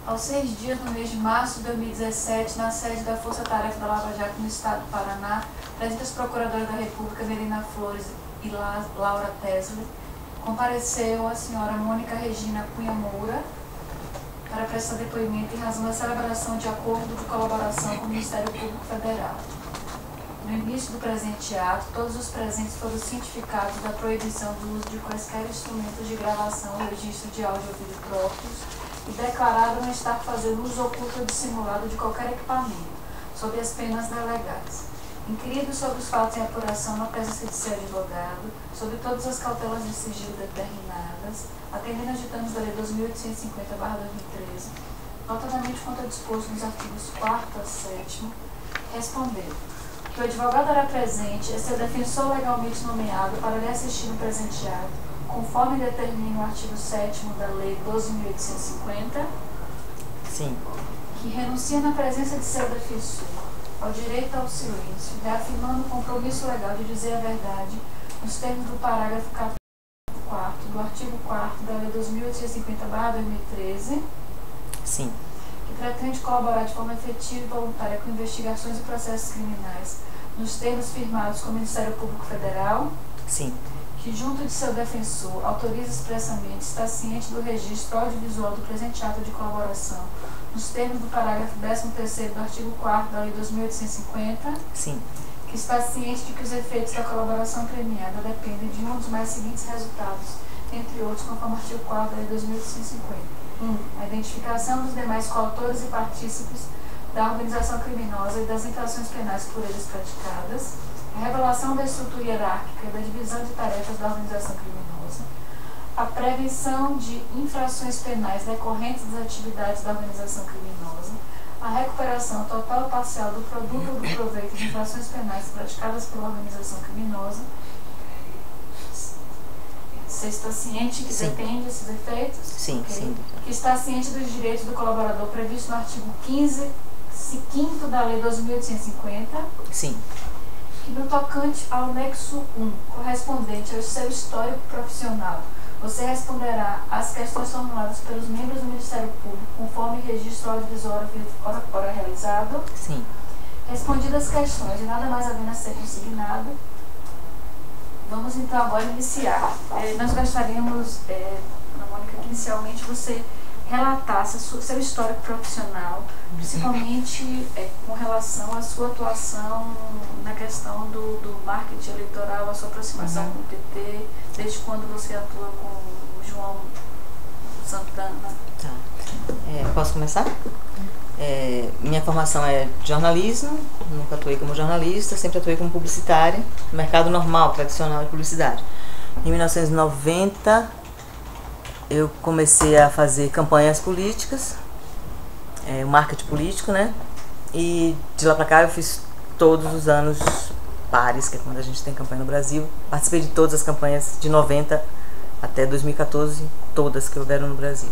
Aos 6 dias, no mês de março de 2017, na sede da Força Tarefa da Lava Jato no Estado do Paraná, presente as Procuradoras da República, Melina Flores e Laura Tesler, compareceu a senhora Mônica Regina Cunha Moura para prestar depoimento em razão da celebração de acordo de colaboração com o Ministério Público Federal. No início do presente ato, todos os presentes foram cientificados da proibição do uso de quaisquer instrumentos de gravação ou registro de áudio ou vídeo próprios e declararam não estar fazendo uso oculto ou dissimulado de qualquer equipamento, sob as penas legais. Inquiridos sobre os fatos em apuração na presença de seu advogado, sob todas as cautelas de sigilo determinadas, atendendo aos ditames da Lei 2850/2013, notadamente quanto ao disposto nos artigos 4º a 7º, respondeu que o advogado era presente é seu defensor legalmente nomeado para lhe assistir no presente ato, conforme determina o artigo 7º da Lei 12.850, Sim. que renuncia na presença de seu defensor ao direito ao silêncio, reafirmando o compromisso legal de dizer a verdade nos termos do parágrafo 4º do artigo 4º da Lei 12.850/2013, Sim. que pretende colaborar de forma efetiva e voluntária com investigações e processos criminais nos termos firmados com o Ministério Público Federal, Sim. que junto de seu defensor autoriza expressamente, está ciente do registro audiovisual do presente ato de colaboração nos termos do parágrafo 13º do artigo 4º da Lei 2.850, Sim. que está ciente de que os efeitos da colaboração premiada dependem de um dos mais seguintes resultados, entre outros, conforme o artigo 4º da Lei 2.850. 1. A identificação dos demais coautores e partícipes da organização criminosa e das infrações penais por eles praticadas, a revelação da estrutura hierárquica e da divisão de tarefas da organização criminosa, a prevenção de infrações penais decorrentes das atividades da organização criminosa, a recuperação total ou parcial do produto ou do proveito de infrações penais praticadas pela organização criminosa. Você está ciente que depende desses efeitos? Sim, Okay. sim. Que está ciente dos direitos do colaborador previsto no artigo 15º da Lei 2.850, Sim. que no tocante ao anexo 1, correspondente ao seu histórico profissional, você responderá às questões formuladas pelos membros do Ministério Público, conforme registro audiovisual ora realizado. Sim. Respondidas as questões e nada mais havendo a ser consignado, vamos então agora iniciar. Nós gostaríamos, Ana Mônica, que inicialmente você relatasse seu histórico profissional, principalmente com relação à sua atuação na questão do marketing eleitoral, a sua aproximação com o PT, desde quando você atua com o João Santana. Tá. Posso começar? Minha formação é jornalismo, nunca atuei como jornalista, sempre atuei como publicitária, no mercado normal, tradicional de publicidade. Em 1990, eu comecei a fazer campanhas políticas, o marketing político, né? E de lá pra cá eu fiz todos os anos pares, que é quando a gente tem campanha no Brasil. Participei de todas as campanhas de 90 até 2014, todas que houveram no Brasil.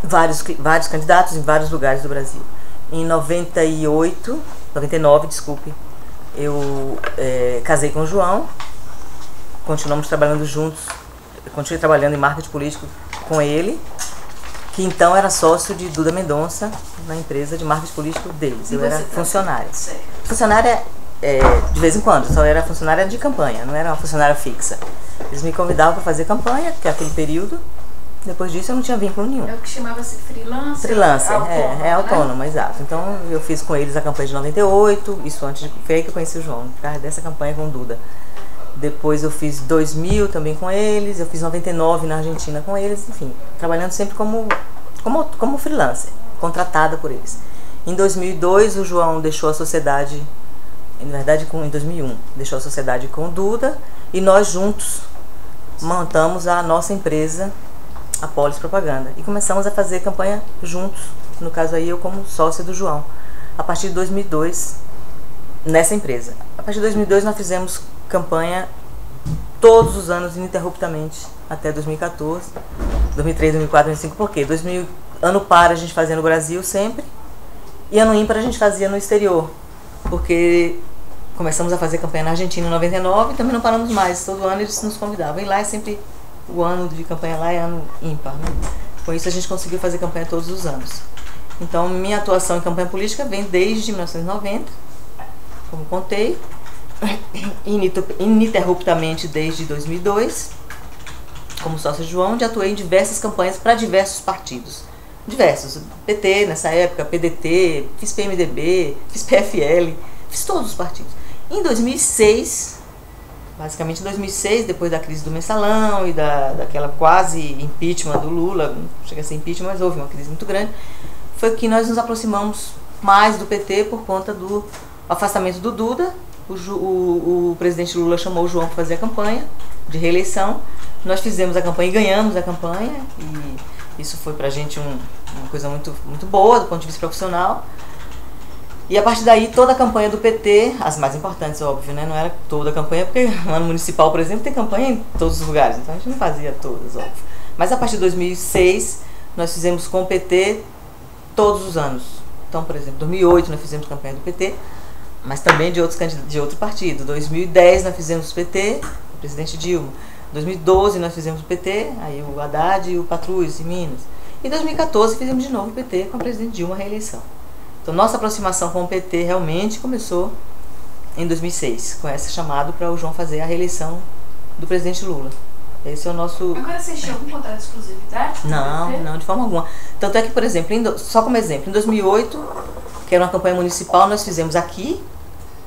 Vários candidatos em vários lugares do Brasil. Em 99, desculpe, eu casei com o João, continuamos trabalhando juntos, eu continuei trabalhando em marketing político com ele, que então era sócio de Duda Mendonça na empresa de marketing político deles. Eu era funcionária. Funcionária de vez em quando, só era funcionária de campanha, não era uma funcionária fixa. Eles me convidavam para fazer campanha, que é aquele período. Depois disso eu não tinha vínculo nenhum. É o que chamava-se freelancer? Freelancer, autônoma, né? Exato. Então eu fiz com eles a campanha de 98, isso antes foi aí que eu conheci o João, por causa dessa campanha com o Duda. Depois eu fiz 2000 também com eles, eu fiz 99 na Argentina com eles, enfim, trabalhando sempre como freelancer, contratada por eles. Em 2002 o João deixou a sociedade, na verdade em 2001, deixou a sociedade com o Duda e nós juntos montamos a nossa empresa, a Polis Propaganda, e começamos a fazer campanha juntos, no caso aí eu como sócia do João, a partir de 2002, nessa empresa. A partir de 2002 nós fizemos campanha todos os anos, ininterruptamente, até 2014, 2003, 2004, 2005, por quê? Ano par a gente fazia no Brasil sempre, e ano ímpar a gente fazia no exterior, porque começamos a fazer campanha na Argentina em 99 e também não paramos mais, todo ano eles nos convidavam, e lá é sempre, o ano de campanha lá é ano ímpar, né? Com isso a gente conseguiu fazer campanha todos os anos. Então minha atuação em campanha política vem desde 1990, como contei, ininterruptamente desde 2002, como sócia de João, onde atuei em diversas campanhas para diversos partidos. Diversos, PT nessa época, PDT, fiz PMDB, fiz PFL, fiz todos os partidos. Em 2006, basicamente em 2006, depois da crise do mensalão e daquela quase impeachment do Lula, não chega a ser impeachment, mas houve uma crise muito grande, foi que nós nos aproximamos mais do PT por conta do afastamento do Duda. O presidente Lula chamou o João para fazer a campanha de reeleição. Nós fizemos a campanha e ganhamos a campanha, e isso foi pra gente uma coisa muito, muito boa do ponto de vista profissional. E a partir daí toda a campanha do PT, as mais importantes, óbvio, né? Não era toda a campanha, porque no ano municipal, por exemplo, tem campanha em todos os lugares, então a gente não fazia todas, óbvio. Mas a partir de 2006 nós fizemos com o PT todos os anos. Então, por exemplo, em 2008 nós fizemos campanha do PT, mas também de outro partido. Em 2010 nós fizemos o PT, o presidente Dilma. Em 2012 nós fizemos o PT, aí o Haddad e o Patrus em Minas. Em 2014 fizemos de novo o PT com a presidente Dilma, a reeleição. Então nossa aproximação com o PT realmente começou em 2006, com esse chamado para o João fazer a reeleição do presidente Lula. Esse é o nosso... Agora vocês tinham algum contrato de exclusividade? Não, de forma alguma. Tanto é que, por exemplo, só como exemplo, em 2008, que era uma campanha municipal, nós fizemos aqui,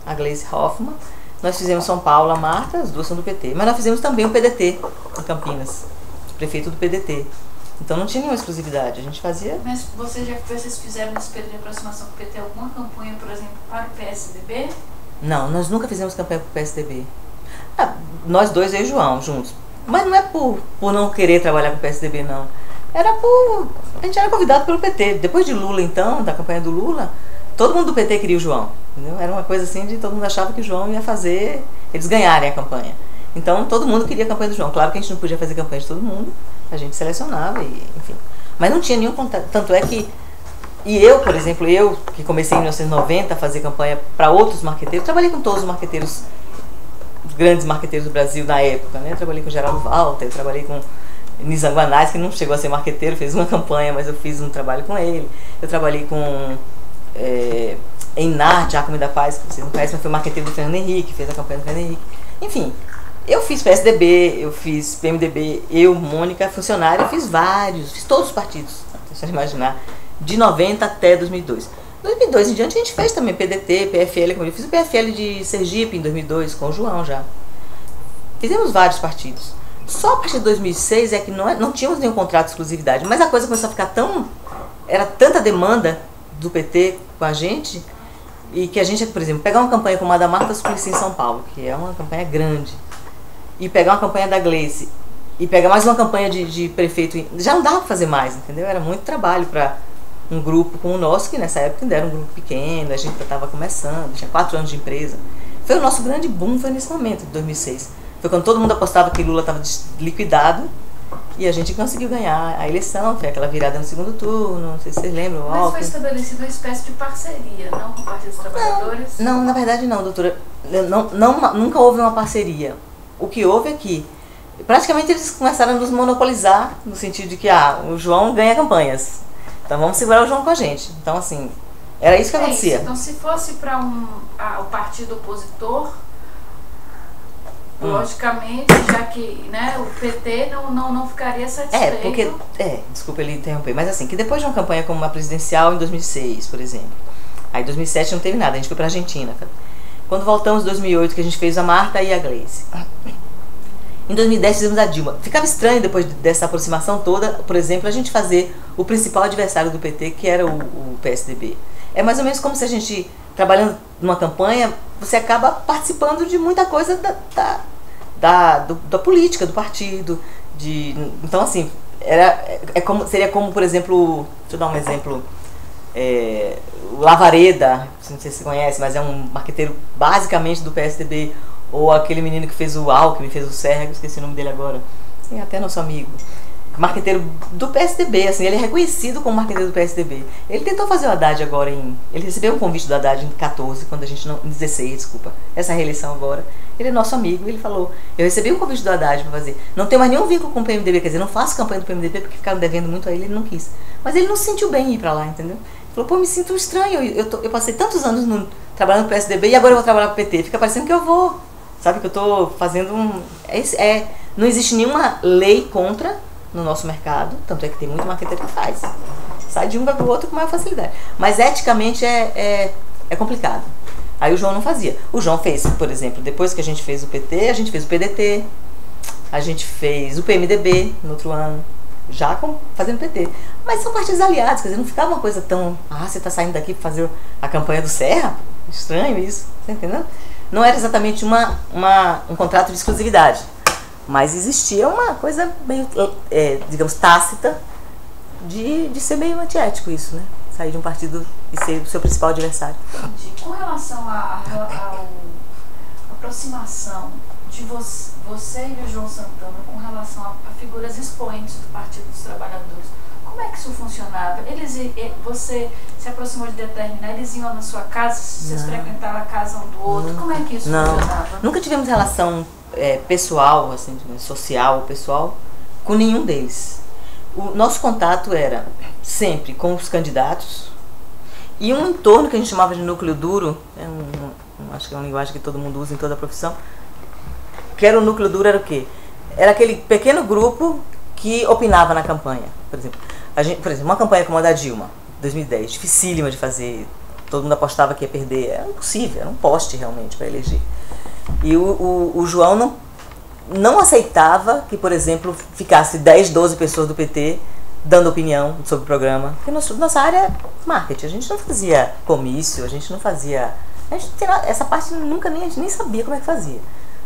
a Gleisi Hoffmann, nós fizemos São Paulo, a Marta, as duas são do PT, mas nós fizemos também o PDT, em Campinas, o prefeito do PDT. Então não tinha nenhuma exclusividade, a gente fazia... Mas vocês fizeram nesse período de aproximação com o PT alguma campanha, por exemplo, para o PSDB? Não, nós nunca fizemos campanha para o PSDB. Nós dois, eu e o João, juntos. Mas não é por não querer trabalhar com o PSDB, não. Era por... A gente era convidado pelo PT. Depois de Lula, então, da campanha do Lula, todo mundo do PT queria o João. Entendeu? Era uma coisa assim de todo mundo achava que o João ia fazer eles ganharem a campanha. Então todo mundo queria a campanha do João. Claro que a gente não podia fazer campanha de todo mundo, a gente selecionava, e, enfim. Mas não tinha nenhum contato. Tanto é que... E eu, por exemplo, eu que comecei em 1990 a fazer campanha para outros marqueteiros, trabalhei com todos os marqueteiros, os grandes marqueteiros do Brasil na época, né? Trabalhei com Geraldo Walter, trabalhei com Nizam Guanais, que não chegou a ser marqueteiro, fez uma campanha, mas eu fiz um trabalho com ele. Eu trabalhei com Einar, Giacomo da Paz, que vocês não conhecem, mas foi marqueteiro do Fernando Henrique, fez a campanha do Fernando Henrique. Enfim, eu fiz PSDB, eu fiz PMDB, eu, Mônica, funcionária, fiz todos os partidos, deixa eu imaginar, de 90 até 2002. 2002 em diante a gente fez também PDT, PFL, como eu fiz o PFL de Sergipe em 2002 com o João já. Fizemos vários partidos. Só a partir de 2006 é que não tínhamos nenhum contrato de exclusividade, mas a coisa começou a ficar era tanta demanda do PT com a gente, e que a gente, por exemplo, pegar uma campanha como a da Marta Suplicy em São Paulo, que é uma campanha grande, e pegar uma campanha da Gleisi, e pegar mais uma campanha de prefeito, já não dava para fazer mais, entendeu? Era muito trabalho para um grupo como o nosso, que nessa época ainda era um grupo pequeno, a gente estava começando, tinha 4 anos de empresa. Foi o nosso grande boom, foi nesse momento, de 2006. Foi quando todo mundo apostava que Lula estava liquidado, e a gente conseguiu ganhar a eleição, foi aquela virada no segundo turno, não sei se vocês lembram. Mas foi estabelecida uma espécie de parceria, não com o Partido dos Trabalhadores? Não, na verdade não, doutora. Nunca houve uma parceria. O que houve é que praticamente eles começaram a nos monopolizar, no sentido de que o João ganha campanhas, então vamos segurar o João com a gente. Então assim, era isso que acontecia. Então se fosse para o partido opositor, logicamente, já que, né, o PT não ficaria satisfeito. Desculpa ele interromper, mas assim, que depois de uma campanha como uma presidencial em 2006, por exemplo, aí em 2007 não teve nada, a gente foi pra Argentina. Quando voltamos em 2008, que a gente fez a Marta e a Gleisi. Em 2010 fizemos a Dilma. Ficava estranho depois dessa aproximação toda, por exemplo, a gente fazer o principal adversário do PT, que era o PSDB. É mais ou menos como se a gente, trabalhando numa campanha, você acaba participando de muita coisa da política, do partido. Então, assim, seria como, por exemplo, deixa eu dar um exemplo, o Lavareda, não sei se você conhece, mas é um marqueteiro basicamente do PSDB, ou aquele menino que fez o Alckmin, fez o Sérgio, esqueci o nome dele agora, e até nosso amigo. marqueteiro do PSDB, assim, ele é reconhecido como marqueteiro do PSDB. Ele tentou fazer o Haddad agora ele recebeu um convite do Haddad em 14, quando a gente não, em 16, desculpa, essa reeleição agora. Ele é nosso amigo, ele falou, eu recebi um convite do Haddad para fazer, não tenho mais nenhum vínculo com o PMDB, quer dizer, não faço campanha do PMDB porque ficaram devendo muito a ele, ele não quis. Mas ele não se sentiu bem ir para lá, entendeu? Ele falou, pô, me sinto estranho, eu passei tantos anos trabalhando no PSDB e agora eu vou trabalhar pro PT, fica parecendo que eu vou, sabe, que eu tô fazendo não existe nenhuma lei contra no nosso mercado, tanto é que tem muito marqueteiro que faz. Sai de um vai pro outro com maior facilidade. Mas eticamente é complicado. Aí o João não fazia. O João fez, por exemplo, depois que a gente fez o PT, a gente fez o PDT, a gente fez o PMDB no outro ano, já fazendo PT. Mas são partidos aliados, quer dizer, não ficava uma coisa tão... você tá saindo daqui para fazer a campanha do Serra? Estranho isso, tá entendendo? Não era exatamente um contrato de exclusividade. Mas existia uma coisa meio, digamos, tácita de ser meio antiético isso, né? Sair de um partido e ser o seu principal adversário. Com relação à aproximação de você e o João Santana com relação a figuras expoentes do Partido dos Trabalhadores, como é que isso funcionava? Você se aproximou de determinar, eles iam na sua casa, vocês frequentavam a casa um do outro, como é que isso funcionava? Nunca tivemos relação pessoal, assim, social, pessoal, com nenhum deles. O nosso contato era sempre com os candidatos e um entorno que a gente chamava de núcleo duro, acho que é uma linguagem que todo mundo usa em toda a profissão, que era o núcleo duro, era o quê? Era aquele pequeno grupo que opinava na campanha. Por exemplo, uma campanha como a da Dilma, 2010, dificílima de fazer, todo mundo apostava que ia perder, era impossível, era um poste realmente para eleger. E o João não aceitava que, por exemplo, ficasse 10, 12 pessoas do PT dando opinião sobre o programa. Porque nossa área é marketing, a gente não fazia comício, a gente não fazia... essa parte nunca nem sabia como é que fazia.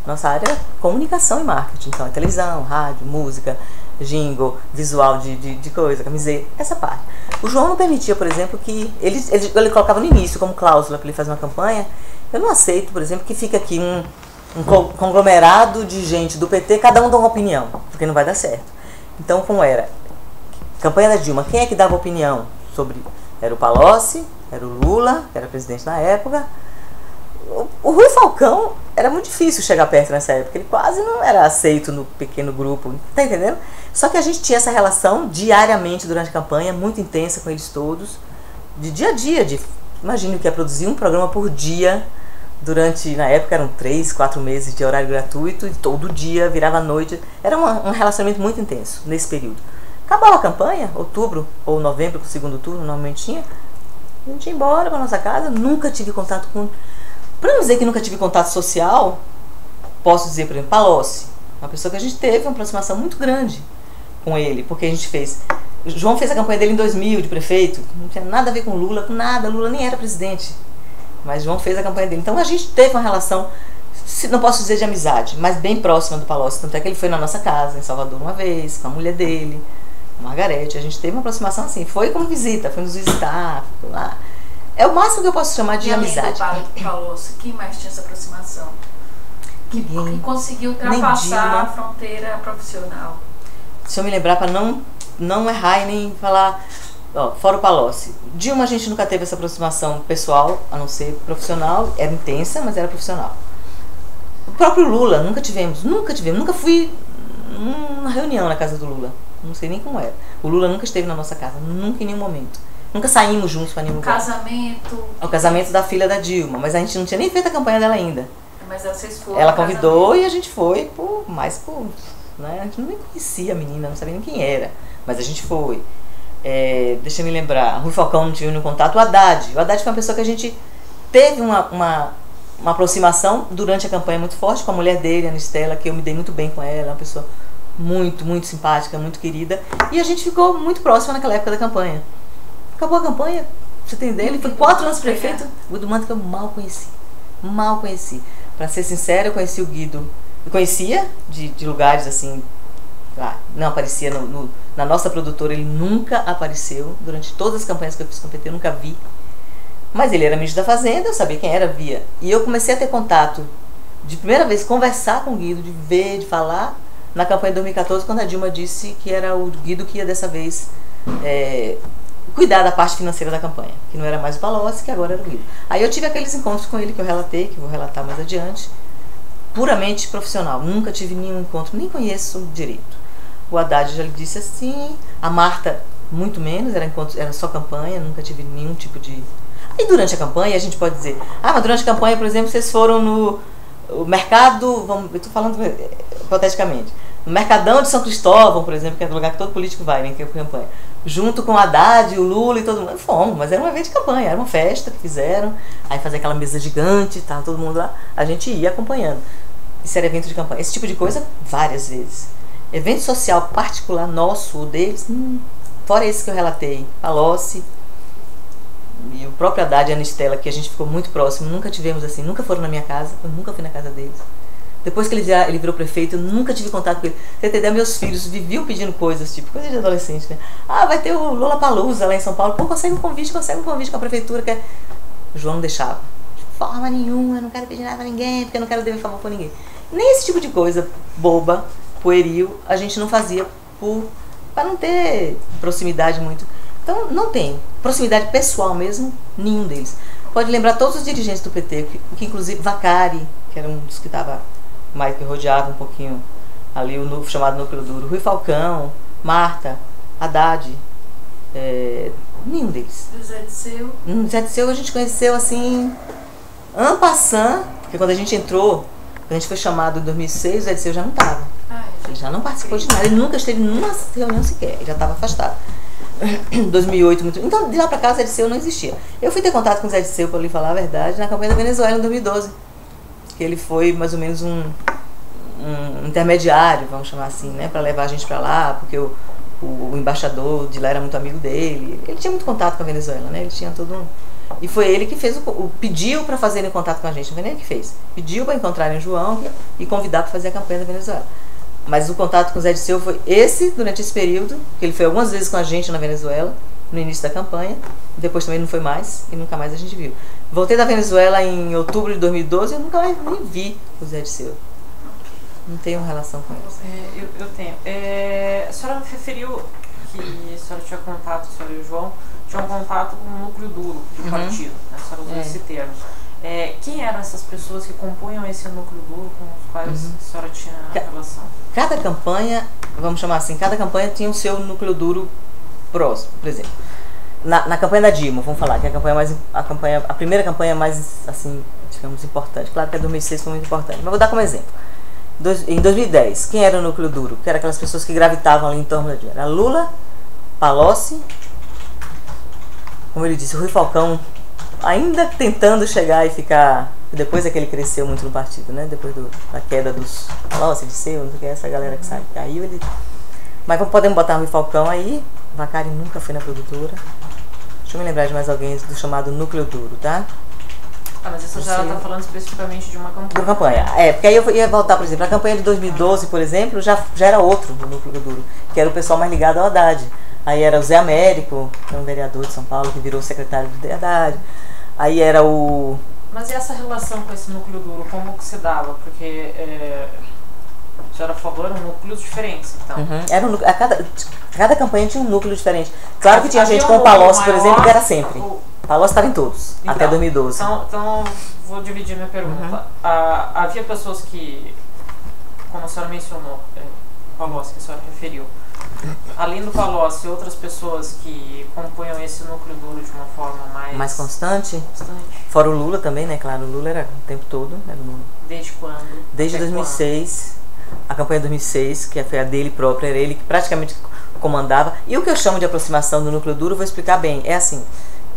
Nossa área é comunicação e marketing, então é televisão, rádio, música, jingle, visual de coisa, camiseta, essa parte. O João não permitia, por exemplo, que... Ele colocava no início como cláusula para ele fazer uma campanha. Eu não aceito, por exemplo, que fica aqui um conglomerado de gente do PT, cada um dá uma opinião, porque não vai dar certo. Então, como era? Campanha da Dilma, quem é que dava opinião sobre... Era o Palocci, era o Lula, que era presidente na época. O Rui Falcão era muito difícil chegar perto nessa época, ele quase não era aceito no pequeno grupo, tá entendendo? Só que a gente tinha essa relação diariamente durante a campanha, muito intensa com eles todos, de dia a dia, imagine o que é produzir um programa por dia, na época eram 3, 4 meses de horário gratuito, e todo dia, virava a noite, era um relacionamento muito intenso nesse período. Acabava a campanha, outubro ou novembro, pro segundo turno, normalmente tinha, a gente ia embora pra nossa casa, nunca tive contato com... Pra não dizer que nunca tive contato social, posso dizer, por exemplo, Palocci, uma pessoa que a gente teve uma aproximação muito grande com ele, porque a gente fez... João fez a campanha dele em 2000 de prefeito, não tinha nada a ver com Lula, com nada, Lula nem era presidente, mas João fez a campanha dele. Então a gente teve uma relação, não posso dizer de amizade, mas bem próxima do Palocci, tanto é que ele foi na nossa casa, em Salvador uma vez, com a mulher dele, Margarete, a gente teve uma aproximação assim, foi como visita, foi nos visitar, foi lá. É o máximo que eu posso chamar de amizade. E Palocci, quem mais tinha essa aproximação? Que conseguiu ultrapassar a fronteira profissional? Se eu me lembrar, para não errar e nem falar, fora o Palocci. Dilma, a gente nunca teve essa aproximação pessoal, a não ser profissional, era intensa, mas era profissional. O próprio Lula, nunca fui numa reunião na casa do Lula, não sei nem como era. O Lula nunca esteve na nossa casa, nunca em nenhum momento. Nunca saímos juntos para nenhum lugar. O casamento da filha da Dilma, mas a gente não tinha nem feito a campanha dela ainda. Mas vocês foram. Ela convidou e a gente foi né? A gente não nem conhecia a menina, não sabia nem quem era, mas a gente foi. Deixa eu me lembrar, Rui Falcão não tive nenhum contato. O Haddad foi uma pessoa que a gente teve uma aproximação durante a campanha muito forte com a mulher dele, a Anistela, que eu me dei muito bem com ela, uma pessoa muito, muito simpática, muito querida, e a gente ficou muito próxima naquela época da campanha. Acabou a campanha, você tem ideia, ele foi 4 anos prefeito. O Guido Mantega eu mal conheci. Pra ser sincera, eu conheci o Guido, eu conhecia de lugares assim, não aparecia na nossa produtora, ele nunca apareceu, durante todas as campanhas que eu fiz com o PT, eu nunca vi. Mas ele era ministro da Fazenda, eu sabia quem era, via. E eu comecei a ter contato, de primeira vez, conversar com o Guido, de ver, de falar, na campanha de 2014, quando a Dilma disse que era o Guido que ia dessa vez cuidar da parte financeira da campanha, que não era mais o Palocci, que agora era o Guido. Aí eu tive aqueles encontros com ele que eu relatei, que vou relatar mais adiante, puramente profissional, nunca tive nenhum encontro, nem conheço direito. O Haddad já lhe disse assim, a Marta muito menos, era só campanha, nunca tive nenhum tipo de... E durante a campanha a gente pode dizer, mas durante a campanha, por exemplo, vocês foram no mercado, eu estou falando hipoteticamente, no Mercadão de São Cristóvão, por exemplo, que é o lugar que todo político vai, né, que é a campanha, junto com o Haddad, o Lula e todo mundo. Fomos, mas era um evento de campanha, era uma festa que fizeram, aí fazia aquela mesa gigante, tá todo mundo lá, a gente ia acompanhando. Isso era evento de campanha. Esse tipo de coisa, várias vezes. Evento social particular nosso, ou deles, fora esse que eu relatei, Palocci e o próprio Haddad e a Anistela, que a gente ficou muito próximo, nunca tivemos assim, nunca foram na minha casa, eu nunca fui na casa deles. Depois que ele virou prefeito, eu nunca tive contato com ele. Você entendeu? Meus filhos viviam pedindo coisas, tipo, coisa de adolescente, né? Vai ter o Lollapalooza lá em São Paulo. Pô, consegue um convite com a prefeitura. O João não deixava. De forma nenhuma, eu não quero pedir nada a ninguém, porque eu não quero dever favor por ninguém. Nem esse tipo de coisa boba, pueril, a gente não fazia para não ter proximidade muito. Então, não tem. Proximidade pessoal mesmo, nenhum deles. Pode lembrar todos os dirigentes do PT, que inclusive Vacari, que era um dos que estava mais que rodeava um pouquinho ali o chamado núcleo duro, Rui Falcão, Marta, Haddad, nenhum deles. O Zé Disseu? Zé Disseu a gente conheceu assim, en passant, porque quando a gente entrou, quando a gente foi chamado em 2006, o Zé Disseu já não estava. Ele já não participou de nada, ele nunca esteve numa reunião sequer, ele já estava afastado. Em 2008, então de lá pra cá o Zé Disseu não existia. Eu fui ter contato com o Zé Disseu, para lhe falar a verdade, na campanha da Venezuela em 2012. Que ele foi mais ou menos um intermediário, vamos chamar assim, né, para levar a gente para lá, porque o embaixador de lá era muito amigo dele. Ele tinha muito contato com a Venezuela, né? Ele tinha todo um... E foi ele que fez pediu para fazerem contato com a gente, não foi nem ele que fez. Pediu para encontrarem o João e convidar para fazer a campanha da Venezuela. Mas o contato com o Zé Disseu foi esse, durante esse período, que ele foi algumas vezes com a gente na Venezuela, no início da campanha, depois também não foi mais, e nunca mais a gente viu. Voltei da Venezuela em outubro de 2012 e eu nunca mais nem vi o Zé Disseu. Não tenho relação com ele. Eu tenho. A senhora referiu que a senhora tinha contato, a senhora e o João, tinham contato com o núcleo duro do partido. A senhora usou esse termo. Quem eram essas pessoas que compunham esse núcleo duro com os quais a senhora tinha relação? Cada campanha, vamos chamar assim, cada campanha tinha o seu núcleo duro próximo, por exemplo. Na campanha da Dilma, vamos falar, que é a primeira campanha mais, assim, digamos, importante. Claro que a 2006 foi muito importante, mas vou dar como exemplo. Em 2010, quem era o núcleo duro? Que eram aquelas pessoas que gravitavam ali em torno da Dilma. Era Lula, Palocci, como ele disse, o Rui Falcão, ainda tentando chegar e ficar... Depois é que ele cresceu muito no partido, né? Depois da queda dos Palocci, Disseu, não sei o que, essa galera que sabe. Caiu, ele... Mas podemos botar o Rui Falcão aí. Vacari nunca foi na produtora. Deixa eu me lembrar de mais alguém do chamado núcleo duro, tá? Mas isso já está falando especificamente de uma campanha. De uma campanha. Porque aí eu ia voltar, por exemplo, a campanha de 2012, por exemplo, já era outro do núcleo duro, que era o pessoal mais ligado ao Haddad. Aí era o Zé Américo, que é um vereador de São Paulo, que virou secretário de Haddad. Aí era o... Mas e essa relação com esse núcleo duro, como que se dava? Porque a senhora falou, eram núcleos diferentes, então. Cada campanha tinha um núcleo diferente. Claro que tinha gente como o Palocci, por exemplo, que era sempre. Palocci estava em todos, então, até 2012. Então, vou dividir minha pergunta. Havia pessoas que, como a senhora mencionou, Palocci, que a senhora referiu, além do Palocci, outras pessoas que compunham esse núcleo duro de uma forma mais constante? Fora o Lula também, né? Claro, o Lula era o tempo todo. Era o Lula. Desde quando? Desde 2006. A campanha de 2006, que foi a dele própria, era ele que praticamente comandava. E o que eu chamo de aproximação do núcleo duro, vou explicar bem. É assim,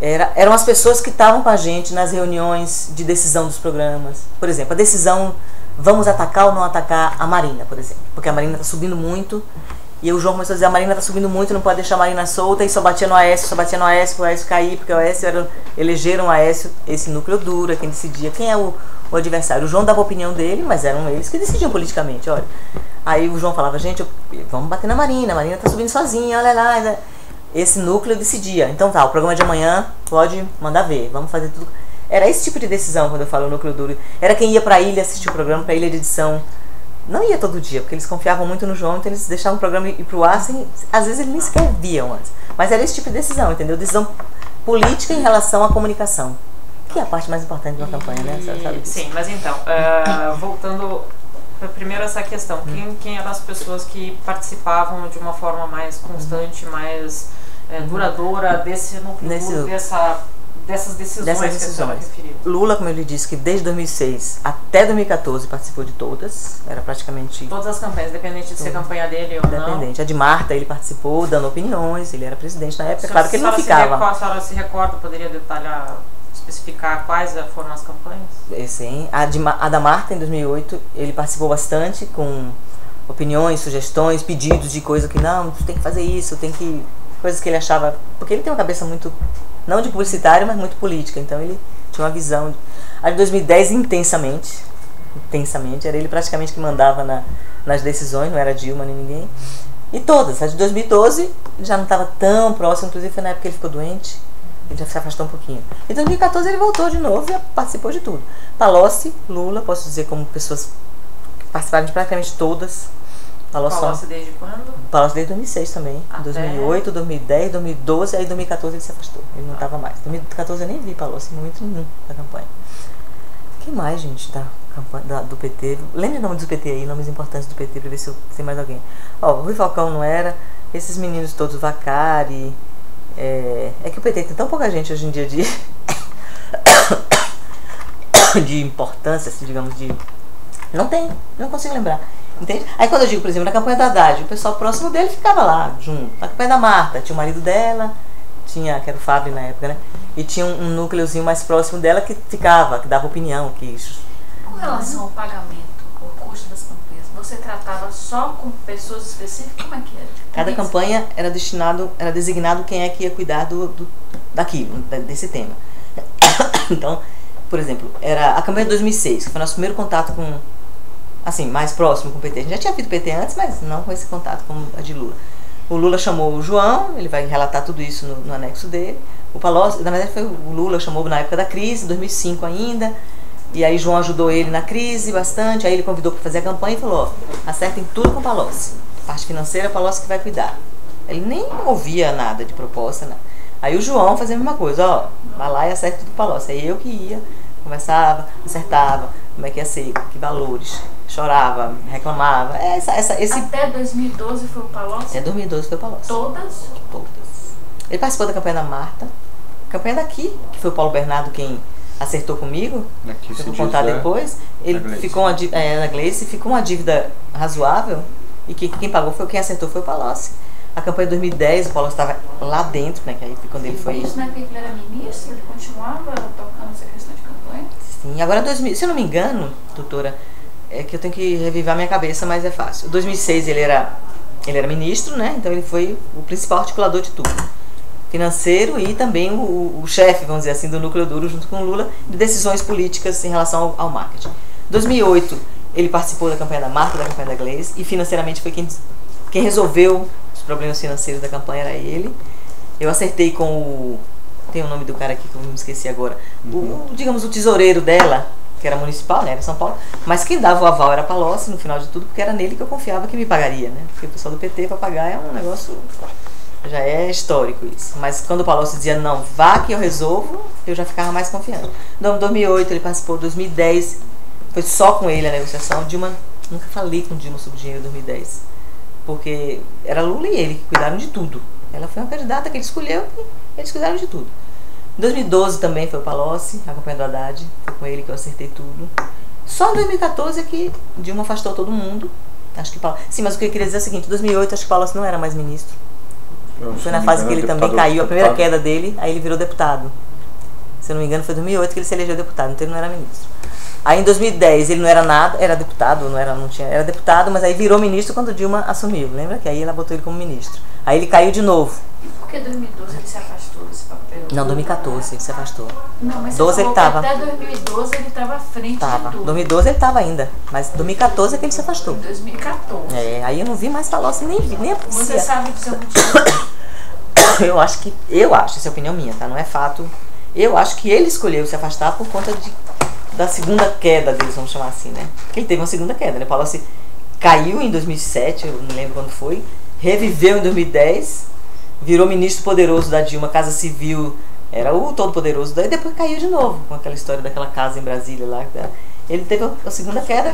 eram as pessoas que estavam com a gente nas reuniões de decisão dos programas. Por exemplo, a decisão, vamos atacar ou não atacar a Marina, por exemplo. Porque a Marina está subindo muito. E o João começou a dizer, a Marina está subindo muito, não pode deixar a Marina solta, e só batia no Aécio, para o Aécio cair, porque o Aécio elegeram o Aécio, esse núcleo duro, quem decidia quem é o adversário. O João dava a opinião dele, mas eram eles que decidiam politicamente, olha. Aí o João falava, gente, vamos bater na Marina, a Marina está subindo sozinha, olha lá. Esse núcleo decidia. Então tá, o programa de amanhã pode mandar ver, vamos fazer tudo. Era esse tipo de decisão quando eu falo núcleo duro. Era quem ia para a ilha assistir o programa, para a ilha de edição não ia todo dia, porque eles confiavam muito no João, então eles deixavam o programa ir pro ar, assim, às vezes eles nem sequer viam antes. Mas era esse tipo de decisão, entendeu? Decisão política em relação à comunicação, que é a parte mais importante de uma campanha, né? Sabe disso? Sim, mas então, voltando primeiro essa questão, quem eram as pessoas que participavam de uma forma mais constante, mais duradoura desse núcleo duro, dessas decisões que a senhora referiu? Lula, como eu lhe disse, que desde 2006 até 2014 participou de todas, era praticamente... Todas as campanhas, independente de ser campanha dele ou não? Independente. A de Marta, ele participou dando opiniões, ele era presidente na época, claro que ele não ficava. A senhora se recorda, poderia detalhar, especificar quais foram as campanhas? Sim, a da Marta em 2008, ele participou bastante com opiniões, sugestões, pedidos de coisa que não, tu tem que fazer isso, tem que... Coisas que ele achava... Porque ele tem uma cabeça muito... Não de publicitário, mas muito política. Então ele tinha uma visão. A de 2010, intensamente, era ele praticamente que mandava nas decisões, não era Dilma nem ninguém. E todas. A de 2012 já não estava tão próximo, inclusive foi na época que ele ficou doente, ele já se afastou um pouquinho. Em 2014 ele voltou de novo e participou de tudo. Palocci, Lula, posso dizer como pessoas que participaram de praticamente todas. Palocci desde quando? Palocci desde 2006 também. Até... 2008, 2010, 2012, aí 2014 ele se afastou. Ele não estava mais. 2014 eu nem vi Palocci em momento nenhum da campanha. O que mais, gente, da campanha do PT? Lembre o nome do PT aí, nomes importantes do PT, pra ver se tem mais alguém. Ó, Rui Falcão não era. Esses meninos todos, Vacari. É que o PT tem tão pouca gente hoje em dia de importância, assim, digamos, de... Não consigo lembrar. Entende? Aí quando eu digo, por exemplo, na campanha da Haddad, o pessoal próximo dele ficava lá, junto. Na campanha da Marta, tinha o marido dela, que era o Fábio na época, né? E tinha um núcleozinho mais próximo dela que ficava, que dava opinião. Com relação ao pagamento, ao custo das campanhas, você tratava só com pessoas específicas? Como é que era? Cada campanha era designado quem é que ia cuidar daquilo, desse tema. Então, por exemplo, era a campanha de 2006, que foi o nosso primeiro contato com... assim, mais próximo com o PT. A gente já tinha feito PT antes, mas não com esse contato como a de Lula. O Lula chamou o João, ele vai relatar tudo isso no anexo dele. O Palocci, na verdade foi o Lula, chamou na época da crise, 2005 ainda, e aí João ajudou ele na crise bastante, aí ele convidou para fazer a campanha e falou, ó, acertem tudo com o Palocci. Parte financeira, o Palocci que vai cuidar. Ele nem ouvia nada de proposta, né? Aí o João fazia a mesma coisa, ó, vai lá e acerta tudo com o Palocci. Aí eu que ia, conversava, acertava, como é que ia ser, que valores. Chorava, reclamava. Até 2012 foi o Palocci? Até 2012 foi o Palocci. Todas? Todas. Ele participou da campanha da Marta, campanha daqui, que foi o Paulo Bernardo quem acertou comigo. Aqui, eu vou contar depois. Ele ficou na Gleice, ficou uma dívida razoável e quem pagou quem acertou foi o Palocci. A campanha de 2010, o Palocci estava lá dentro, né? Que aí quando ele foi. Isso na época que ele era ministro, ele continuava tocando essa questão de campanha? Sim, agora 2000, se eu não me engano, doutora, é que eu tenho que revivar minha cabeça, mas é fácil. Em 2006 ele era ministro, né? Então ele foi o principal articulador de tudo. Financeiro e também o chefe, vamos dizer assim, do núcleo duro, junto com o Lula, de decisões políticas em relação ao marketing. Em 2008 ele participou da campanha da Marta, da campanha da Gleice, e financeiramente foi quem resolveu os problemas financeiros da campanha, era ele. Eu acertei com tem o nome do cara aqui que eu me esqueci agora. Digamos, o tesoureiro dela, que era municipal, né, era São Paulo, mas quem dava o aval era Palocci, no final de tudo, porque era nele que eu confiava que me pagaria, né? Porque o pessoal do PT para pagar é um negócio, já é histórico isso. Mas quando o Palocci dizia, não, vá que eu resolvo, eu já ficava mais confiante. Em 2008 ele participou, em 2010 foi só com ele a negociação. Dilma, nunca falei com Dilma sobre dinheiro em 2010, porque era Lula e ele que cuidaram de tudo. Ela foi uma candidata que ele escolheu e eles cuidaram de tudo. Em 2012 também foi o Palocci, a campanha do Haddad, foi com ele que eu acertei tudo. Só em 2014 é que Dilma afastou todo mundo. Acho que sim, mas o que eu queria dizer é o seguinte, em 2008 acho que o Palocci não era mais ministro. Foi na fase que ele também caiu, a primeira queda dele, aí ele virou deputado. Se eu não me engano foi em 2008 que ele se elegeu deputado, então ele não era ministro. Aí em 2010 ele não era nada, era deputado, era deputado, mas aí virou ministro quando Dilma assumiu, lembra? Que aí ela botou ele como ministro. Aí ele caiu de novo. E por que em 2012 ele se afastou desse papel? Não, 2014 ele se afastou. Não, mas 12 ele tava. Até 2012 ele estava à frente de tudo. 2012 ele estava ainda, mas 2014 é que ele se afastou. Em 2014. Aí eu não vi mais Palocci, nem aparecia. Você sabe do seu motivo? Eu acho, essa é a opinião minha, tá? Não é fato. Eu acho que ele escolheu se afastar por conta da segunda queda deles, vamos chamar assim, né? Porque ele teve uma segunda queda, né? Palocci caiu em 2007, eu não lembro quando foi, reviveu em 2010, virou ministro poderoso da Dilma, Casa Civil, era o todo poderoso, daí depois caiu de novo, com aquela história daquela casa em Brasília lá. Ele teve a segunda queda,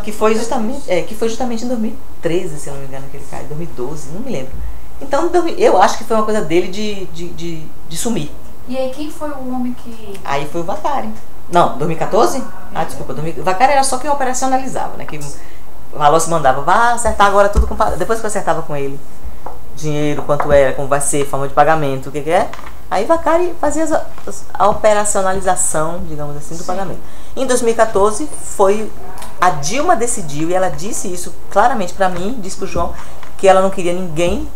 que foi justamente em 2013, se eu não me engano, que ele caiu, 2012, não me lembro. Então eu acho que foi uma coisa dele de sumir. E aí quem foi o homem que... Aí foi o Vacari. Não, 2014? Ah, desculpa, o Vacari era só quem operacionalizava, né? Que o Palocci mandava, vá acertar agora tudo com... Depois que eu acertava com ele, dinheiro, quanto era, como vai ser, forma de pagamento, o que é. Aí Vacari fazia a operacionalização, digamos assim, do pagamento. Em 2014, a Dilma decidiu, e ela disse isso claramente para mim, disse pro João, que ela não queria ninguém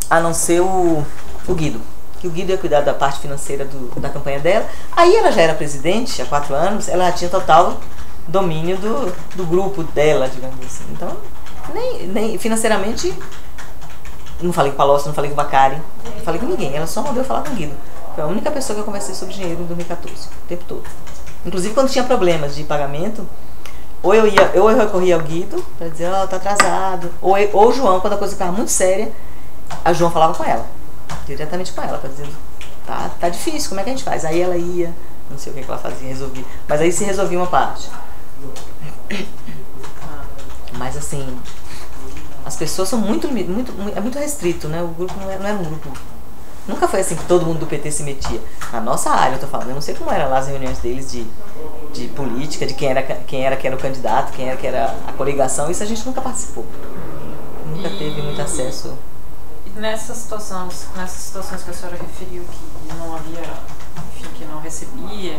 a não ser o Guido. Que o Guido ia cuidar da parte financeira da campanha dela. Aí ela já era presidente, há 4 anos, ela já tinha total domínio do grupo dela, digamos assim. Então, nem financeiramente, não falei com o Palocci, não falei com o Vacari, não falei com ninguém. Ela só mandou eu falar com o Guido. Foi a única pessoa que eu conversei sobre dinheiro em 2014, o tempo todo. Inclusive quando tinha problemas de pagamento, ou eu recorria ao Guido para dizer, tá atrasado, ou o João, quando a coisa ficava muito séria, a João falava com ela, diretamente com ela, para dizer, tá difícil, como é que a gente faz? Aí ela ia, não sei o que ela fazia, resolvia, mas aí se resolvia uma parte. Mas assim, as pessoas são muito restrito, né? O grupo não era um grupo. Nunca foi assim que todo mundo do PT se metia. Na nossa área, eu tô falando, eu não sei como eram lá as reuniões deles de política, de quem era que era o candidato, quem era que era a coligação, isso a gente nunca participou. Nunca teve muito acesso. E nessas situações que a senhora referiu, que não havia, enfim, que não recebia,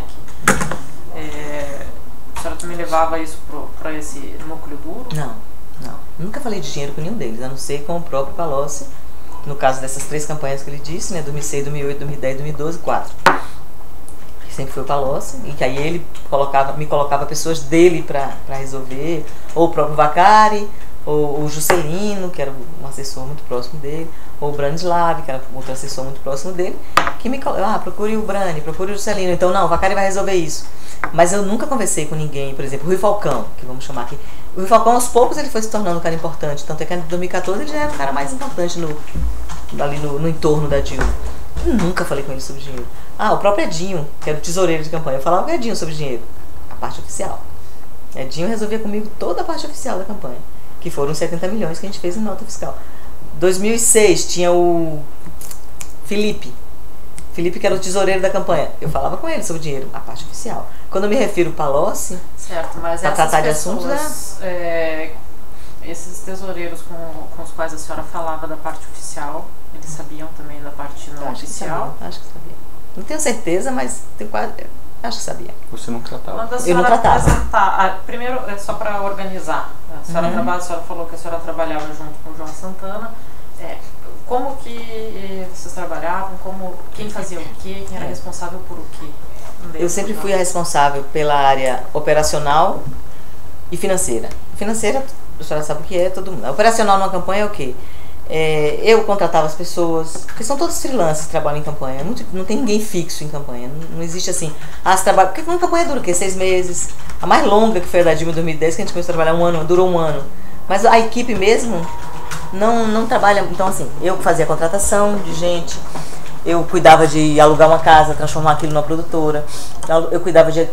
a senhora também levava isso para esse núcleo duro? Não. Nunca falei de dinheiro com nenhum deles, a não ser com o próprio Palocci. No caso dessas 3 campanhas que ele disse, né, 2006, 2008, 2010, 2012, 4. Que sempre foi o Palocci, e que aí ele me colocava pessoas dele para resolver, ou o próprio Vacari, ou o Juscelino, que era um assessor muito próximo dele, ou o Branislav, que era outro assessor muito próximo dele, que me colocava, procure o Brani, procure o Juscelino, então não, o Vacari vai resolver isso. Mas eu nunca conversei com ninguém, por exemplo, o Rui Falcão, que vamos chamar aqui. O Rui Falcão, aos poucos, ele foi se tornando um cara importante. Tanto é que em 2014 ele já era o cara mais importante ali no entorno da Dilma. Eu nunca falei com ele sobre dinheiro. O próprio Edinho, que era o tesoureiro de campanha. Eu falava com o Edinho sobre dinheiro. A parte oficial. Edinho resolvia comigo toda a parte oficial da campanha. Que foram 70 milhões que a gente fez em nota fiscal. 2006 tinha o Felipe, que era o tesoureiro da campanha. Eu falava com ele sobre dinheiro, a parte oficial. Quando eu me refiro ao Palocci, certo, mas para tratar de assuntos, esses tesoureiros com os quais a senhora falava da parte oficial, eles sabiam também da parte não oficial? Acho que sabia. Não tenho certeza, mas acho que sabia. Você não tratava? Eu não tratava. Primeiro, só para organizar, a senhora falou que a senhora trabalhava junto com o João Santana. Como que vocês trabalhavam? Quem fazia o quê? Quem era responsável por o quê? Eu sempre fui a responsável pela área operacional e financeira. Financeira, a senhora sabe o que é, todo mundo. A operacional numa campanha é o quê? Eu contratava as pessoas, porque são todos freelancers que trabalham em campanha. Não tem ninguém fixo em campanha. Não existe assim, você trabalha. Porque uma campanha dura o quê? 6 meses. A mais longa, que foi a da Dilma em 2010, que a gente começou a trabalhar 1 ano, durou 1 ano. Mas a equipe mesmo não trabalha. Então, assim, eu fazia a contratação de gente, eu cuidava de alugar uma casa, transformar aquilo numa produtora, eu cuidava de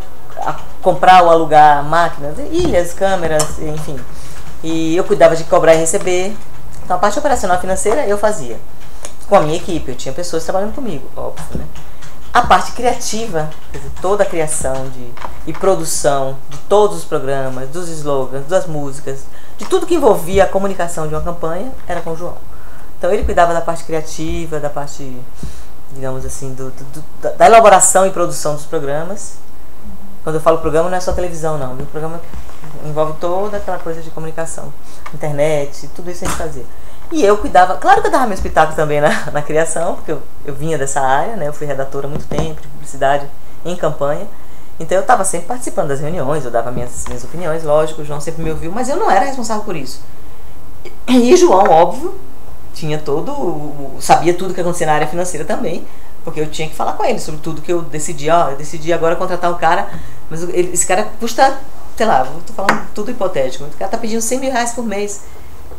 comprar ou alugar máquinas, ilhas, câmeras, enfim. E eu cuidava de cobrar e receber. Então, a parte operacional financeira eu fazia com a minha equipe, eu tinha pessoas trabalhando comigo, óbvio, né? A parte criativa, quer dizer, toda a criação e produção de todos os programas, dos slogans, das músicas, de tudo que envolvia a comunicação de uma campanha, era com o João. Então ele cuidava da parte criativa, da parte, digamos assim, da elaboração e produção dos programas. Quando eu falo programa, não é só televisão, não. O programa envolve toda aquela coisa de comunicação, internet, tudo isso a gente fazia. E eu cuidava, claro que eu dava meu espetáculo também na criação, porque eu vinha dessa área, né? Eu fui redatora há muito tempo, de publicidade em campanha. Então eu estava sempre participando das reuniões, eu dava minhas opiniões, lógico, o João sempre me ouviu, mas eu não era responsável por isso. E o João, óbvio, sabia tudo que acontecia na área financeira também, porque eu tinha que falar com ele sobre tudo que eu decidi. Eu decidi agora contratar um cara, mas esse cara custa sei lá, tô falando tudo hipotético, o cara tá pedindo 100 mil reais por mês.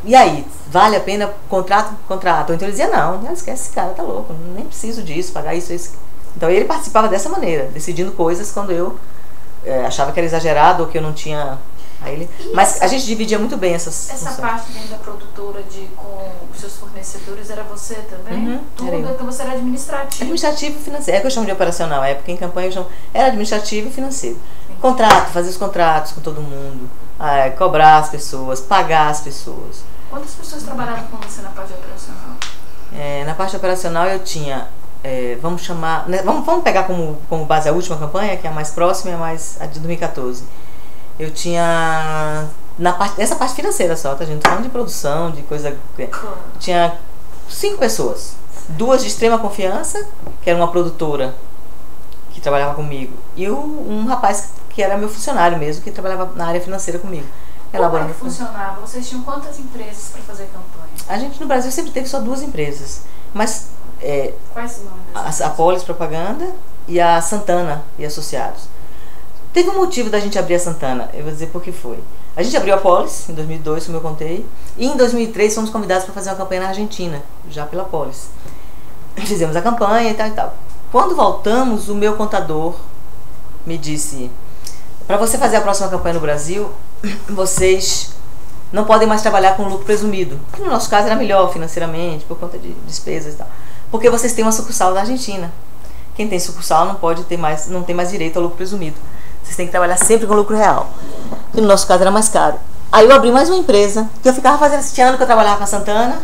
E aí, vale a pena contrato? Então ele dizia, não, esquece, esse cara tá louco, nem preciso disso, pagar isso. Então ele participava dessa maneira, decidindo coisas quando eu achava que era exagerado ou que eu não tinha... Mas a gente dividia muito bem essas Essa funções. parte dentro da produtora com os seus fornecedores era você também? Tudo, era eu. Então você era administrativo. Administrativo e financeiro, é que eu chamo de operacional, porque em campanha eu chamo... Era administrativo e financeiro. Contrato, fazer os contratos com todo mundo, cobrar as pessoas, pagar as pessoas. Quantas pessoas trabalhavam com você na parte operacional? Na parte operacional eu tinha, vamos chamar, né, vamos pegar como base a última campanha, que é a mais próxima, a de 2014. Eu tinha, nessa parte financeira só, tá gente? Falando de produção, de coisa... Tinha 5 pessoas. 2 de extrema confiança, que era uma produtora que trabalhava comigo, e um rapaz que era meu funcionário mesmo, que trabalhava na área financeira comigo. Como é que funcionava? Vocês tinham quantas empresas para fazer campanha? A gente no Brasil sempre teve só 2 empresas, mas... Quais nomes? A Polis Propaganda e a Santana e Associados. Teve um motivo da gente abrir a Santana, eu vou dizer por que foi. A gente abriu a Polis em 2002, como eu contei, e em 2003 fomos convidados para fazer uma campanha na Argentina, já pela Polis. Fizemos a campanha e tal e tal. Quando voltamos, o meu contador me disse: para você fazer a próxima campanha no Brasil, vocês não podem mais trabalhar com lucro presumido, que no nosso caso era melhor financeiramente, por conta de despesas e tal, porque vocês têm uma sucursal na Argentina. Quem tem sucursal não tem mais direito ao lucro presumido. Vocês têm que trabalhar sempre com lucro real, que no nosso caso era mais caro. Aí eu abri mais uma empresa, que eu ficava fazendo, tinha ano que eu trabalhava com a Santana,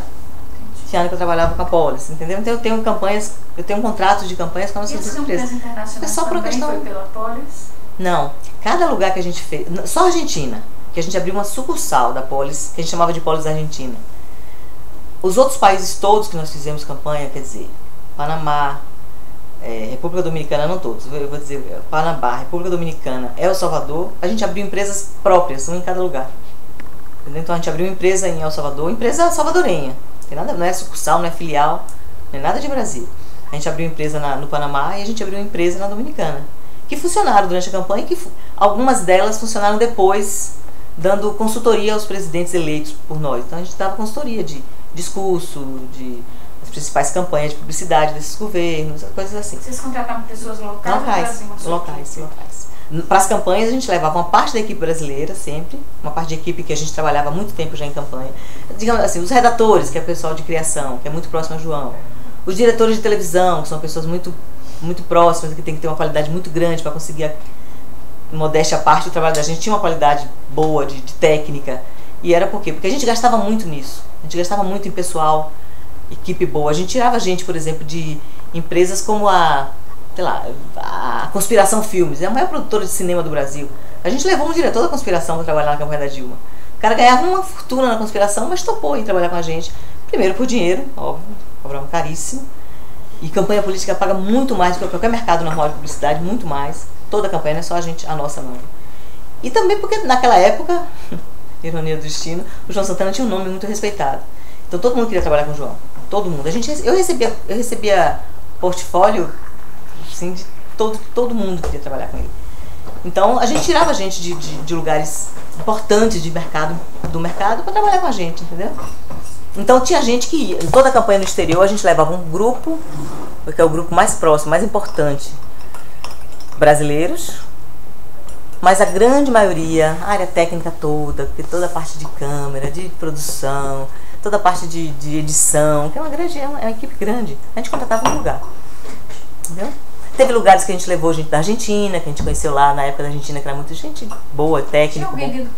tinha ano que eu trabalhava com a Polis, entendeu? Então eu tenho contratos de campanhas com as nossas empresas. E internacionais só por também foi pela Polis? Não, cada lugar que a gente fez, só a Argentina, que a gente abriu uma sucursal da Polis, que a gente chamava de Polis Argentina. Os outros países todos que nós fizemos campanha, quer dizer, Panamá, República Dominicana, não todos, eu vou dizer, Panamá, República Dominicana, El Salvador, a gente abriu empresas próprias, um em cada lugar. Entendeu? Então a gente abriu uma empresa em El Salvador, empresa salvadorenha, não é sucursal, não é filial, não é nada de Brasil. A gente abriu empresa no Panamá e a gente abriu uma empresa na Dominicana, que funcionaram durante a campanha, que algumas delas funcionaram depois, dando consultoria aos presidentes eleitos por nós. Então a gente dava consultoria de discurso, de as principais campanhas de publicidade desses governos, coisas assim. Vocês contratavam pessoas locais? Locais. Para as campanhas a gente levava uma parte da equipe brasileira sempre, uma parte de equipe que a gente trabalhava há muito tempo já em campanha. Digamos assim, os redatores, que é o pessoal de criação, que é muito próximo a João. Os diretores de televisão, que são pessoas muito próximas, que tem que ter uma qualidade muito grande para conseguir, modéstia à parte, o trabalho da gente tinha uma qualidade boa de técnica. E era por quê? Porque a gente gastava muito nisso. A gente gastava muito em pessoal, equipe boa. A gente tirava gente, por exemplo, de empresas como a Conspiração Filmes, é a maior produtora de cinema do Brasil. A gente levou um diretor da Conspiração para trabalhar na campanha da Dilma. O cara ganhava uma fortuna na Conspiração, mas topou em trabalhar com a gente. Primeiro por dinheiro, óbvio, cobrava caríssimo. E campanha política paga muito mais do que qualquer mercado normal de publicidade, muito mais. Toda a campanha, não é só a nossa não. E também porque naquela época, ironia do destino, o João Santana tinha um nome muito respeitado. Então todo mundo queria trabalhar com o João. Todo mundo. Eu recebia portfólio assim, de todo mundo queria trabalhar com ele. Então a gente tirava gente de lugares importantes do mercado para trabalhar com a gente, entendeu? Então tinha gente que ia. Em toda a campanha no exterior a gente levava um grupo, que é o grupo mais próximo, mais importante, brasileiros, mas a grande maioria, a área técnica toda, toda a parte de câmera, de produção, toda a parte de edição, que é uma equipe grande, a gente contratava um lugar, entendeu? Teve lugares que a gente levou gente da Argentina, que a gente conheceu lá na época da Argentina, que era muita gente boa, técnica. Tinha alguém do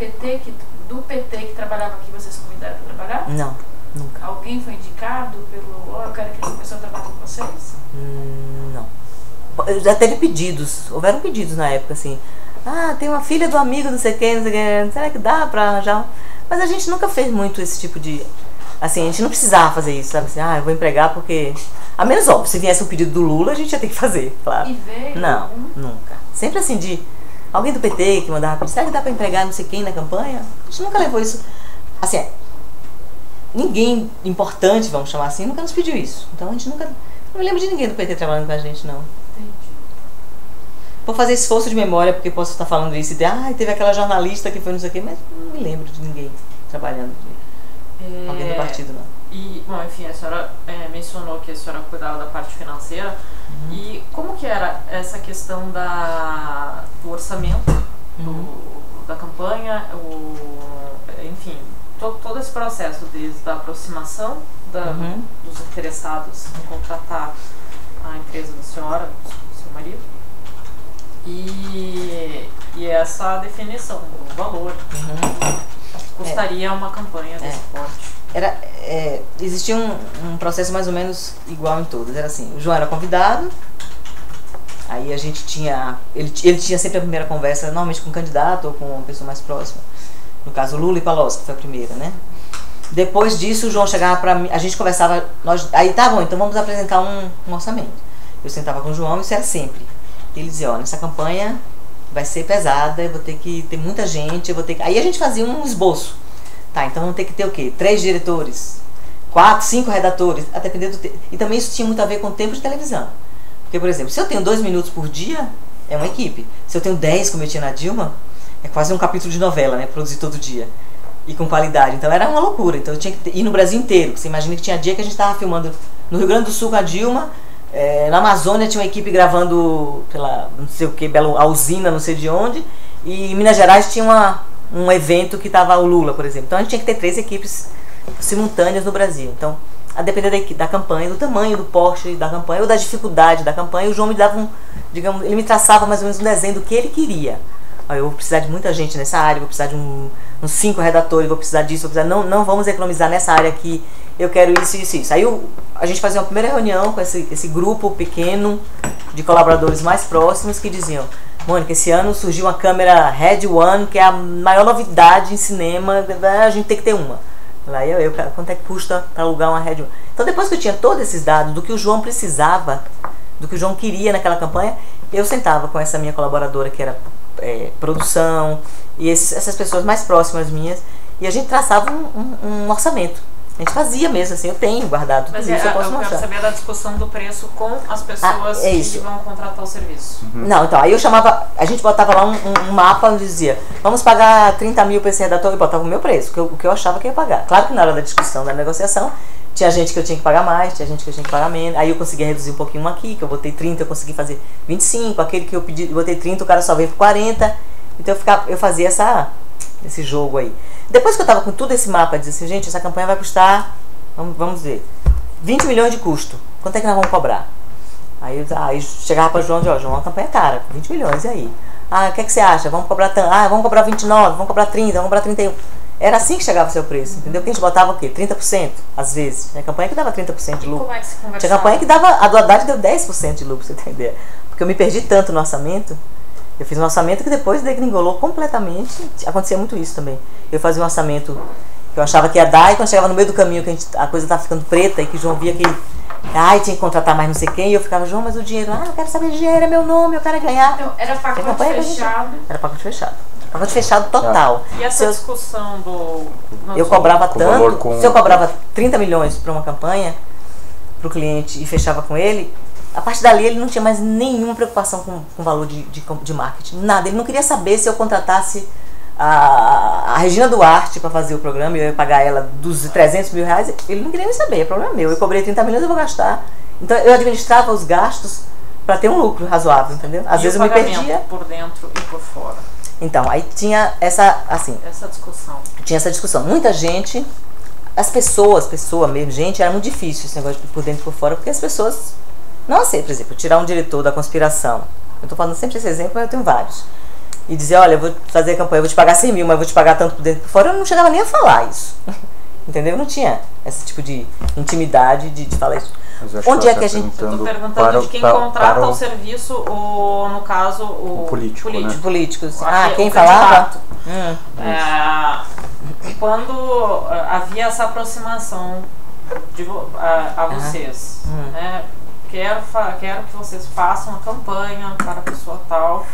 PT que trabalhava aqui, vocês convidaram para trabalhar? Não, nunca. Alguém foi indicado eu quero que essa pessoa trabalhe com vocês? Não. Já teve pedidos, houveram pedidos na época, assim. Tem uma filha do amigo, não sei quem, será que dá pra arranjar? Mas a gente nunca fez muito esse tipo de... Assim, a gente não precisava fazer isso, sabe? Assim, eu vou empregar porque... A menos, óbvio, se viesse um pedido do Lula, a gente ia ter que fazer, claro. E veio? Não, nunca. Sempre assim de... Alguém do PT que mandava pedir, será que dá pra empregar não sei quem na campanha? A gente nunca levou isso... Assim, ninguém importante, vamos chamar assim, nunca nos pediu isso. Então a gente nunca... Não me lembro de ninguém do PT trabalhando com a gente, não. Entendi. vou fazer esforço de memória, porque posso estar falando isso e dizer, teve aquela jornalista que foi não sei o quê, mas não me lembro de ninguém trabalhando alguém do partido, não. E, bom, enfim, a senhora mencionou que a senhora cuidava da parte financeira. E como que era essa questão do orçamento da campanha, enfim, todo esse processo desde a aproximação dos interessados em contratar a empresa da senhora, do seu marido, e essa definição do valor custaria uma campanha desse porte. Existia um processo mais ou menos igual em todos. Era assim, o João era convidado, aí a gente tinha, ele tinha sempre a primeira conversa, normalmente com o candidato ou com uma pessoa mais próxima, no caso Lula e Palocci, que foi a primeira, né? Depois disso o João chegava pra mim, a gente conversava, aí tá bom, então vamos apresentar um orçamento. Eu sentava com o João, isso era sempre. Ele dizia, nessa campanha vai ser pesada, eu vou ter que ter muita gente, aí a gente fazia um esboço. Tá, então vamos ter que ter o quê? 3 diretores, 4, 5 redatores, a depender do tempo. E também isso tinha muito a ver com o tempo de televisão. Porque, por exemplo, se eu tenho 2 minutos por dia, é uma equipe. Se eu tenho 10, como eu tinha na Dilma, é quase um capítulo de novela, né? Produzir todo dia. E com qualidade. Então era uma loucura. Então eu tinha que ir no Brasil inteiro. Você imagina que tinha dia que a gente estava filmando no Rio Grande do Sul com a Dilma, na Amazônia tinha uma equipe gravando pela, não sei o que, a usina, não sei de onde, e em Minas Gerais tinha um evento que estava o Lula, por exemplo. Então a gente tinha que ter 3 equipes simultâneas no Brasil. Então, a depender da campanha, do tamanho do porte da campanha ou da dificuldade da campanha, o João me dava ele me traçava mais ou menos um desenho do que ele queria. Eu vou precisar de muita gente nessa área, vou precisar de uns 5 redatores, vou precisar disso, não vamos economizar nessa área aqui, eu quero isso, isso, isso. Aí a gente fazia uma primeira reunião com esse grupo pequeno de colaboradores mais próximos que diziam, Mônica, esse ano surgiu uma câmera Red One, que é a maior novidade em cinema, a gente tem que ter uma. Lá quanto é que custa para alugar uma Red One? Então depois que eu tinha todos esses dados do que o João precisava, do que o João queria naquela campanha, eu sentava com essa minha colaboradora que era produção e essas pessoas mais próximas minhas, e a gente traçava um orçamento. A gente fazia mesmo, assim, eu tenho guardado tudo isso, eu posso mostrar. Quero saber da discussão do preço com as pessoas que vão contratar o serviço. Não, então, aí eu chamava, a gente botava lá um mapa onde dizia, vamos pagar 30 mil para esse redator, e botava o meu preço, o que eu achava que eu ia pagar. Claro que na hora da discussão, da negociação, tinha gente que eu tinha que pagar mais, tinha gente que eu tinha que pagar menos, aí eu conseguia reduzir um pouquinho aqui, que eu botei 30, eu consegui fazer 25, aquele que eu botei 30, o cara só veio por 40, então eu fazia esse jogo aí. Depois que eu tava com todo esse mapa, dizia assim, gente, essa campanha vai custar, vamos ver, 20 milhões de custo, quanto é que nós vamos cobrar? Aí eu chegava para o João, João, uma campanha é cara, 20 milhões, e aí? O que é que você acha? Vamos cobrar vamos cobrar 29, vamos cobrar 30, vamos cobrar 31. Era assim que chegava o seu preço, entendeu? Porque a gente botava o quê? 30%, às vezes. Tinha campanha que dava 30% de lucro. Como é que se conversava? Tinha campanha que dava, a do Haddad deu 10% de lucro, pra você entender. Porque eu me perdi tanto no orçamento. Eu fiz um orçamento que depois degringolou completamente. Acontecia muito isso também. Eu fazia um orçamento que eu achava que ia dar, e quando chegava no meio do caminho, que a coisa estava ficando preta, e que o João via que tinha que contratar mais não sei quem, e eu ficava, João, mas o dinheiro, eu quero saber de dinheiro, é meu nome, eu quero ganhar. Então, era pacote fechado. Era pacote fechado. Pacote fechado total. E essa discussão eu cobrava tanto, se eu cobrava 30 milhões para uma campanha, para o cliente, e fechava com ele, a partir dali ele não tinha mais nenhuma preocupação com o valor de marketing, nada. Ele não queria saber se eu contratasse a Regina Duarte para fazer o programa e eu ia pagar ela dos 300 mil reais, ele não queria nem saber, é problema meu. Eu cobrei 30 milhões, eu vou gastar. Então eu administrava os gastos para ter um lucro razoável, entendeu? Às vezes eu me perdia. Por dentro e por fora. Então, aí tinha essa discussão. Tinha essa discussão. Muita gente, pessoa mesmo, gente, era muito difícil esse negócio de por dentro e por fora, porque as pessoas não aceitam, por exemplo, tirar um diretor da conspiração. Eu tô falando sempre esse exemplo, mas eu tenho vários. E dizer, olha, eu vou fazer a campanha, eu vou te pagar 100 mil, mas eu vou te pagar tanto por dentro e por fora, eu não chegava nem a falar isso. Entendeu? Eu não tinha esse tipo de intimidade de falar isso. Onde é que a gente... Eu tô perguntando de quem contrata o serviço, ou no caso, o político. Né? Políticos. Quem o falava? Quando havia essa aproximação a vocês, né? Quero que vocês façam a campanha para a pessoa tal.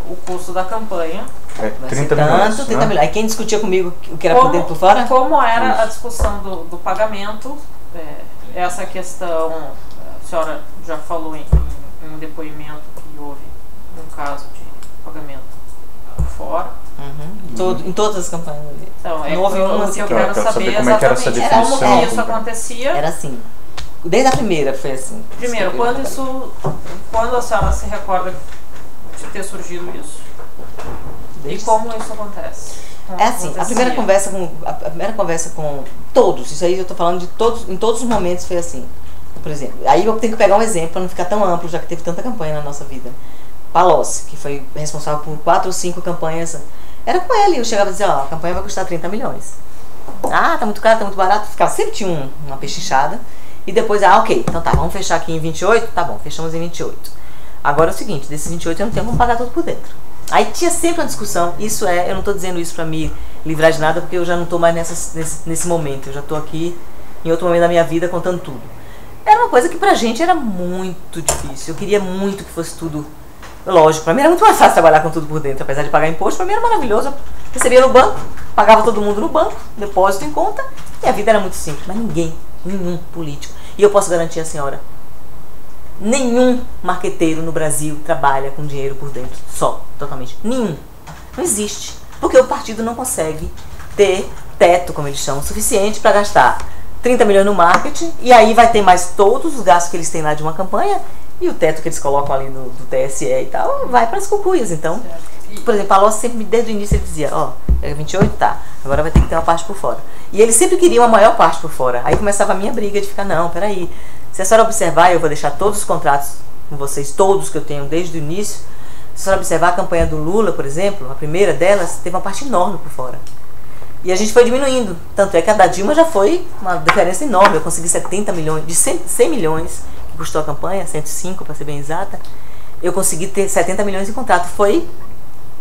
O custo da campanha 30 milhões. 30 milhões. Aí quem discutia comigo o que era por dentro e por fora? Como era a discussão do pagamento, essa questão, a senhora já falou em um depoimento que houve um caso de pagamento por fora. Em todas as campanhas ali. Então, não houve uma que eu Então, quero saber como é que era essa exatamente definição. como que isso acontecia. Era assim. Desde a primeira foi assim. Primeiro, quando a senhora se recorda de ter surgido isso? E como isso acontece? É assim, a primeira conversa com todos, isso aí eu tô falando de todos, em todos os momentos foi assim. Por exemplo, aí eu tenho que pegar um exemplo para não ficar tão amplo, já que teve tanta campanha na nossa vida. Palocci, que foi responsável por 4 ou 5 campanhas, era com ele. Eu chegava a dizer, ó, a campanha vai custar 30 milhões. Ah, tá muito caro, tá muito barato. Ficava, sempre tinha uma pechinchada. E depois, ok, então tá, vamos fechar aqui em 28? Tá bom, fechamos em 28. Agora é o seguinte, desses 28 eu não tenho como pagar tudo por dentro. Aí tinha sempre uma discussão, eu não tô dizendo isso pra me livrar de nada, porque eu já não tô mais nesse momento, eu já tô aqui em outro momento da minha vida contando tudo. Era uma coisa que pra gente era muito difícil, eu queria muito que fosse tudo, lógico, pra mim era muito mais fácil trabalhar com tudo por dentro, apesar de pagar imposto, pra mim era maravilhoso, eu recebia no banco, pagava todo mundo no banco, depósito em conta, e a vida era muito simples, mas nenhum político, e eu posso garantir a senhora, nenhum marqueteiro no Brasil trabalha com dinheiro por dentro, totalmente. Nenhum. Não existe. Porque o partido não consegue ter teto, como eles chamam, suficiente para gastar 30 milhões no marketing, e aí vai ter mais todos os gastos que eles têm lá de uma campanha, e o teto que eles colocam ali do TSE e tal, vai para as cucuias. Então, por exemplo, a Palocci sempre, desde o início, ele dizia, é 28, tá, agora vai ter que ter uma parte por fora. E ele sempre queria uma maior parte por fora. Aí começava a minha briga de ficar, não, peraí, se a senhora observar, eu vou deixar todos os contratos com vocês, todos que eu tenho desde o início. Se a senhora observar a campanha do Lula, por exemplo, a primeira delas, teve uma parte enorme por fora. E a gente foi diminuindo. Tanto é que a da Dilma já foi uma diferença enorme. Eu consegui 70 milhões, de 100 milhões que custou a campanha, 105 para ser bem exata, eu consegui ter 70 milhões em contrato. Foi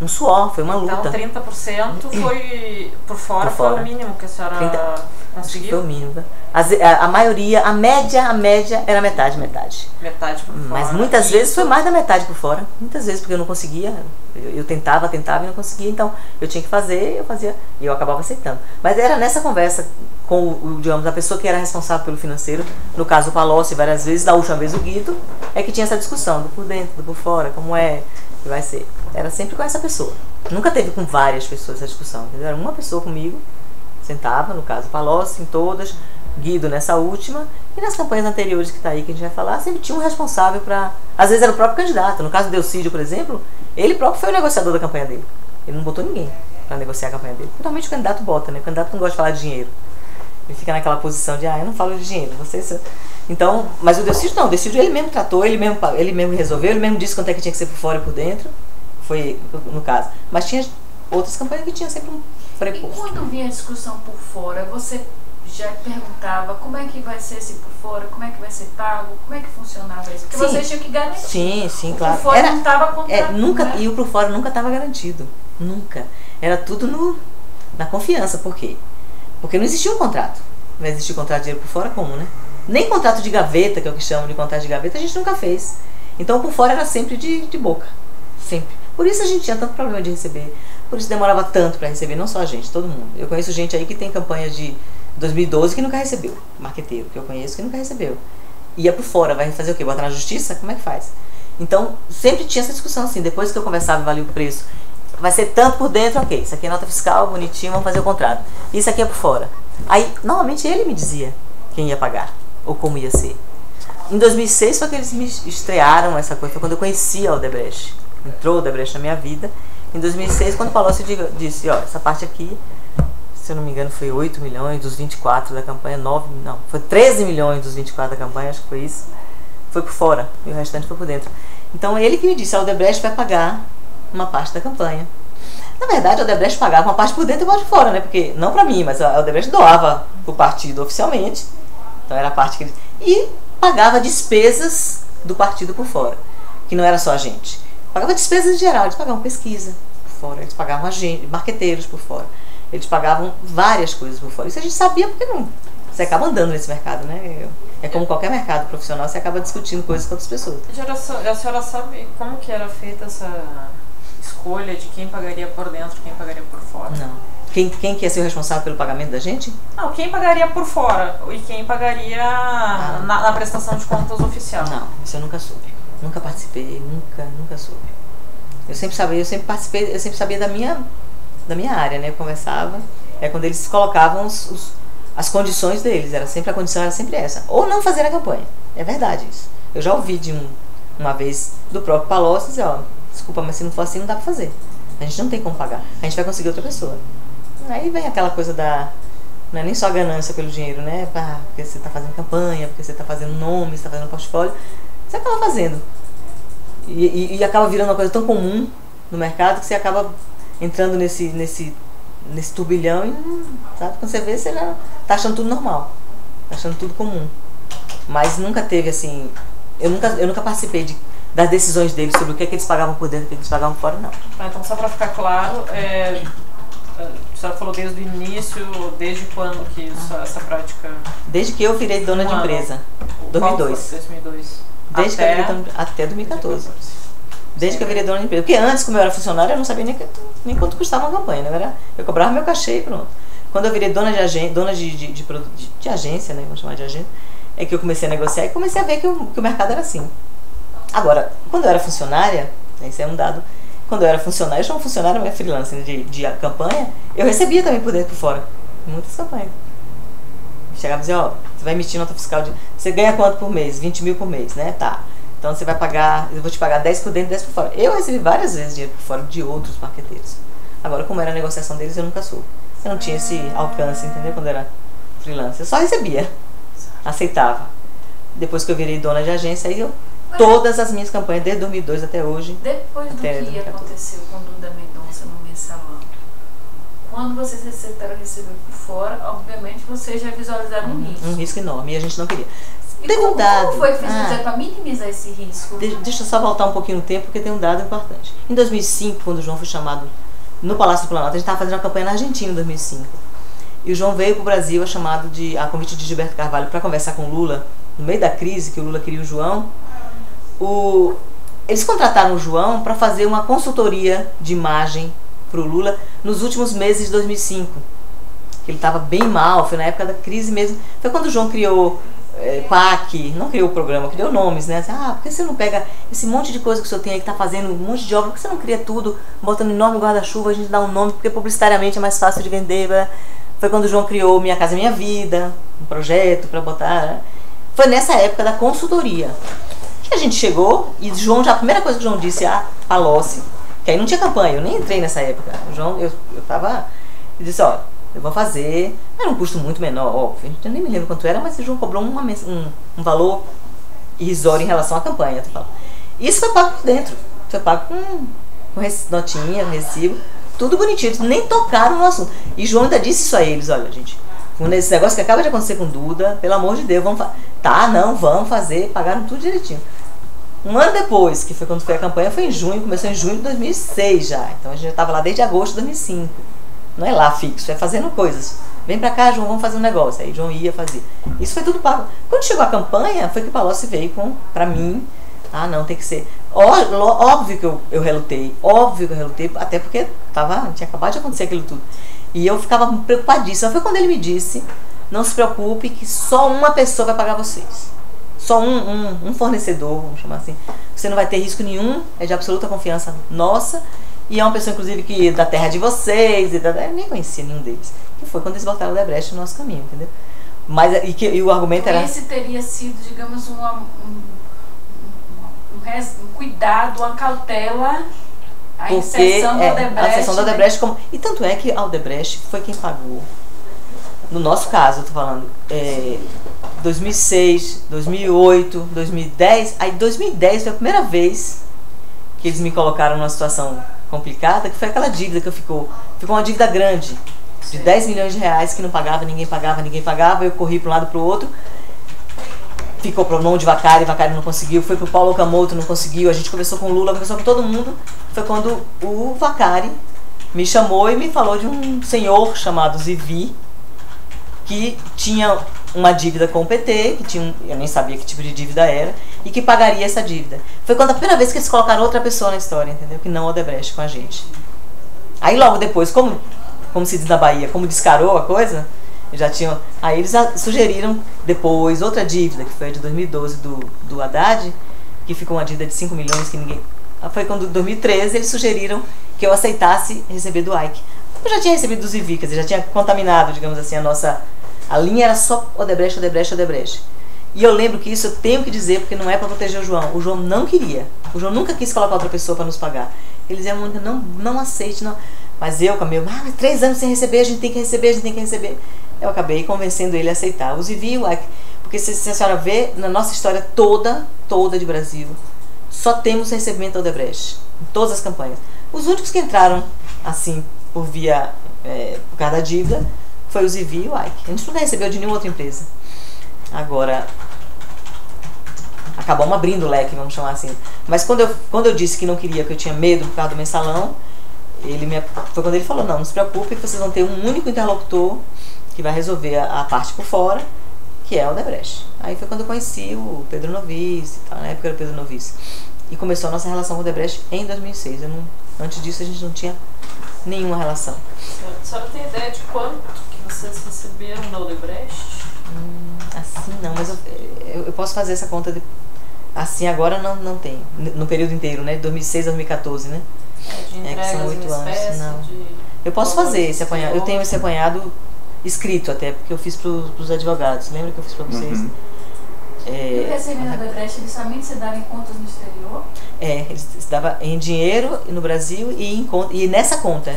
um suor, foi uma luta. Então 30% foi por fora, foi o mínimo que a senhora conseguiu? Foi o mínimo. A maioria, a média era metade. Metade por fora. Mas muitas vezes foi mais da metade por fora. Muitas vezes, porque eu não conseguia. Eu tentava e não conseguia. Então, eu tinha que fazer, eu fazia. E eu acabava aceitando. Mas era nessa conversa com, digamos, a pessoa que era responsável pelo financeiro, no caso o Palocci, várias vezes, da última vez o Guido, é que tinha essa discussão do por dentro, do por fora, como é que vai ser. Era sempre com essa pessoa. Nunca teve com várias pessoas essa discussão. Entendeu? Era uma pessoa comigo, sentava, no caso Palocci, em todas, Guido nessa última, e nas campanhas anteriores que está aí, que a gente vai falar, sempre tinha um responsável para... Às vezes era o próprio candidato. No caso do Delcídio, por exemplo, ele próprio foi o negociador da campanha dele. Ele não botou ninguém para negociar a campanha dele. Geralmente o candidato bota, né? O candidato não gosta de falar de dinheiro. Ele fica naquela posição de, eu não falo de dinheiro. Então, mas o Delcídio não. O Delcídio ele mesmo tratou, ele mesmo resolveu, ele mesmo disse quanto é que tinha que ser por fora e por dentro. Foi no caso. Mas tinha outras campanhas que tinha sempre um preposto. E quando vinha a discussão por fora, você já perguntava como é que vai ser esse por fora, como é que vai ser pago, como é que funcionava isso? Porque vocês tinham que garantir. Sim, claro. O por fora não estava contratado. Né? E o por fora nunca estava garantido. Nunca. Era tudo na confiança. Por quê? Porque não existia um contrato. Vai existir contrato de dinheiro por fora como, né? Nem contrato de gaveta, que é o que chamam de contrato de gaveta, a gente nunca fez. Então o por fora era sempre de boca. Sempre. Por isso a gente tinha tanto problema de receber. Por isso demorava tanto para receber, não só a gente, todo mundo. Eu conheço gente aí que tem campanhas de 2012 que nunca recebeu. Marqueteiro que eu conheço que nunca recebeu. Ia por fora, vai fazer o quê? Botar na justiça? Como é que faz? Então, sempre tinha essa discussão assim. Depois que eu conversava e valia o preço, vai ser tanto por dentro, ok. Isso aqui é nota fiscal, bonitinho, vamos fazer o contrato. Isso aqui é por fora. Aí, normalmente ele me dizia quem ia pagar, ou como ia ser. Em 2006 foi que eles me estrearam essa coisa, foi quando eu conheci a Odebrecht. Entrou a Odebrecht na minha vida. Em 2006, quando o Palocci disse, essa parte aqui, se eu não me engano, foi 8 milhões dos 24 da campanha, foi 13 milhões dos 24 da campanha, acho que foi isso. Foi por fora, e o restante foi por dentro. Então, ele que me disse, a Odebrecht vai pagar uma parte da campanha. Na verdade, a Odebrecht pagava uma parte por dentro e uma parte por fora, né? Porque, não pra mim, mas a Odebrecht doava pro partido oficialmente. Então, era a parte que ele... E pagava despesas do partido por fora, que não era só a gente. Pagava despesas em geral, eles pagavam pesquisa por fora, eles pagavam marqueteiros por fora, eles pagavam várias coisas por fora. Isso a gente sabia porque não. Você acaba andando nesse mercado, né? É como qualquer mercado profissional, você acaba discutindo coisas com outras pessoas. A senhora sabe como que era feita essa escolha de quem pagaria por dentro e quem pagaria por fora? Não. Quem que ia ser o responsável pelo pagamento da gente? Não, quem pagaria por fora e quem pagaria na prestação de contas oficial. Não, isso eu nunca soube. Nunca participei, nunca soube. Eu sempre participei, eu sempre sabia da minha área, né? Eu conversava, quando eles colocavam as condições deles, a condição era sempre essa. Ou não fazer a campanha, é verdade isso. Eu já ouvi uma vez do próprio Palocci dizer, ó, desculpa, mas se não for assim não dá pra fazer. A gente não tem como pagar, a gente vai conseguir outra pessoa. Aí vem aquela coisa não é nem só a ganância pelo dinheiro, né? Porque você tá fazendo campanha, porque você tá fazendo nome, você tá fazendo portfólio, você acaba fazendo. E acaba virando uma coisa tão comum no mercado que você acaba entrando nesse turbilhão e, sabe, quando você vê, você já tá achando tudo normal, tá achando tudo comum. Mas nunca teve assim, eu nunca participei das decisões deles sobre o que eles pagavam por dentro e o que eles pagavam por fora, não. Então, só para ficar claro, a senhora falou desde o início, desde quando que essa prática... Desde que eu virei dona de empresa, 2002. 2002. Desde que eu virei até 2014. Desde que eu virei dona de empresa. Porque antes, como eu era funcionária, eu não sabia nem quanto custava uma campanha, né? Eu cobrava meu cachê e pronto. Quando eu virei dona de agência, né? Vamos chamar de agência, é que eu comecei a negociar e comecei a ver que o mercado era assim. Agora, quando eu era funcionária, isso é um dado, quando eu era funcionária, eu chamo funcionária, mas freelancer de campanha, eu recebia também por dentro e por fora. Muitas campanhas. Chegava e dizia, ó, você vai emitir nota fiscal você ganha quanto por mês? 20 mil por mês, né? Tá. Então você vai pagar, eu vou te pagar 10 por dentro e 10 por fora. Eu recebi várias vezes dinheiro por fora de outros marqueteiros. Agora, como era a negociação deles, eu nunca soube. Eu não tinha esse alcance, entendeu? Quando eu era freelancer. Eu só recebia. Aceitava. Depois que eu virei dona de agência, aí todas as minhas campanhas, desde 2002 até hoje. Depois do que aconteceu com Duda Mendonça no Mensalão, quando vocês aceitaram receber por fora, obviamente vocês já visualizaram um risco. Um risco enorme, e a gente não queria. E como foi que fez para minimizar esse risco? Deixa eu só voltar um pouquinho no tempo, porque tem um dado importante. Em 2005, quando o João foi chamado no Palácio do Planalto, a gente estava fazendo uma campanha na Argentina em 2005. E o João veio para o Brasil a convite de Gilberto Carvalho para conversar com o Lula, no meio da crise, que o Lula queria o João. Eles contrataram o João para fazer uma consultoria de imagem para o Lula nos últimos meses de 2005. Ele estava bem mal, foi na época da crise mesmo. Foi quando o João criou PAC, não criou o programa, criou nomes, né? Por que você não pega esse monte de coisa que o senhor tem aí, que está fazendo um monte de obra, por que você não cria tudo, botando um enorme guarda-chuva, a gente dá um nome, porque publicitariamente é mais fácil de vender. Foi quando o João criou Minha Casa Minha Vida, um projeto para botar. Foi nessa época da consultoria que a gente chegou e João, já a primeira coisa que o João disse a Palocci, que aí não tinha campanha, eu nem entrei nessa época. O João, eu disse, ó, eu vou fazer, era um custo muito menor, óbvio, eu nem me lembro quanto era, mas o João cobrou um valor irrisório em relação à campanha. Isso foi pago por dentro, foi pago com notinha, recibo, tudo bonitinho, eles nem tocaram no assunto. E João ainda disse isso a eles, olha, gente, esse negócio que acaba de acontecer com Duda, pelo amor de Deus, vamos fazer, pagaram tudo direitinho. Um ano depois, que foi quando foi a campanha, foi em junho, começou em junho de 2006 já, então a gente já estava lá desde agosto de 2005. Não é lá fixo, é fazendo coisas. Vem pra cá, João, vamos fazer um negócio. Aí João ia fazer. Isso foi tudo pago. Quando chegou a campanha, foi que o Palocci veio pra mim. Não, tem que ser. Óbvio que eu relutei. Óbvio que eu relutei, até porque tinha acabado de acontecer aquilo tudo. E eu ficava preocupadíssima. Foi quando ele me disse, não se preocupe que só uma pessoa vai pagar vocês. Só um fornecedor, vamos chamar assim. Você não vai ter risco nenhum, é de absoluta confiança nossa. E é uma pessoa, inclusive, que da terra de vocês, eu nem conhecia nenhum deles. Que foi quando eles botaram o Odebrecht no nosso caminho, entendeu? Mas, e o argumento era... Esse teria sido, digamos, um cuidado, uma cautela, a inserção do Odebrecht. A inserção do Odebrecht, e tanto é que a Odebrecht foi quem pagou. No nosso caso, eu tô falando, 2006, 2008, 2010. Aí 2010 foi a primeira vez que eles me colocaram numa situação complicada, que foi aquela dívida que ficou uma dívida grande, de 10 milhões de reais, que não pagava, ninguém pagava, eu corri para um lado para o outro, ficou para o mão de Vacari não conseguiu, foi para o Paulo Okamoto, não conseguiu, a gente conversou com o Lula, conversou com todo mundo, foi quando o Vacari me chamou e me falou de um senhor chamado Zivi, que tinha uma dívida com o PT, eu nem sabia que tipo de dívida era, e que pagaria essa dívida. Foi quando a primeira vez que eles colocaram outra pessoa na história, entendeu? Que não o Odebrecht com a gente. Aí logo depois, como se diz na Bahia, como descarou a coisa, aí eles sugeriram depois outra dívida, que foi a de 2012 do Haddad, que ficou uma dívida de 5 milhões que ninguém... Foi quando, em 2013, eles sugeriram que eu aceitasse receber do Ike. Eu já tinha recebido do Zivi, quer dizer, já tinha contaminado, digamos assim, a linha era só Odebrecht, Odebrecht, Odebrecht. E eu lembro que isso eu tenho que dizer, porque não é para proteger o João. O João não queria. O João nunca quis colocar outra pessoa para nos pagar. Ele dizia, Mônica, não aceite, não. Mas eu, com a meu, 3 anos sem receber, a gente tem que receber, a gente tem que receber. Eu acabei convencendo ele a aceitar. O Zivi e o Ike. Porque se a senhora vê, na nossa história toda de Brasil, só temos recebimento da Odebrecht. Em todas as campanhas. Os únicos que entraram, assim, por causa da dívida, foi o Zivi e o Ike. A gente nunca recebeu de nenhuma outra empresa. Agora, acabamos abrindo o leque, vamos chamar assim. Mas quando eu disse que não queria, que eu tinha medo por causa do mensalão, foi quando ele falou, não se preocupe, que vocês vão ter um único interlocutor que vai resolver a parte por fora, que é o Odebrecht. Aí foi quando eu conheci o Pedro Novice, na época era o Pedro Novice. E começou a nossa relação com o Odebrecht em 2006. Antes disso a gente não tinha nenhuma relação. A senhora tem ideia de quanto que vocês receberam da Odebrecht? Assim não, mas eu posso fazer essa conta assim agora não tenho. No período inteiro, né? De 2006 a 2014, né? De entregas que são 8 anos. Não. Eu posso fazer esse apanhado. Eu tenho esse apanhado escrito até, porque eu fiz para os advogados. Lembra que eu fiz para vocês? Uhum. E o recebimento da Odebrecht, ele somente se dava em contas no exterior? Ele se dava em dinheiro no Brasil e nessa conta.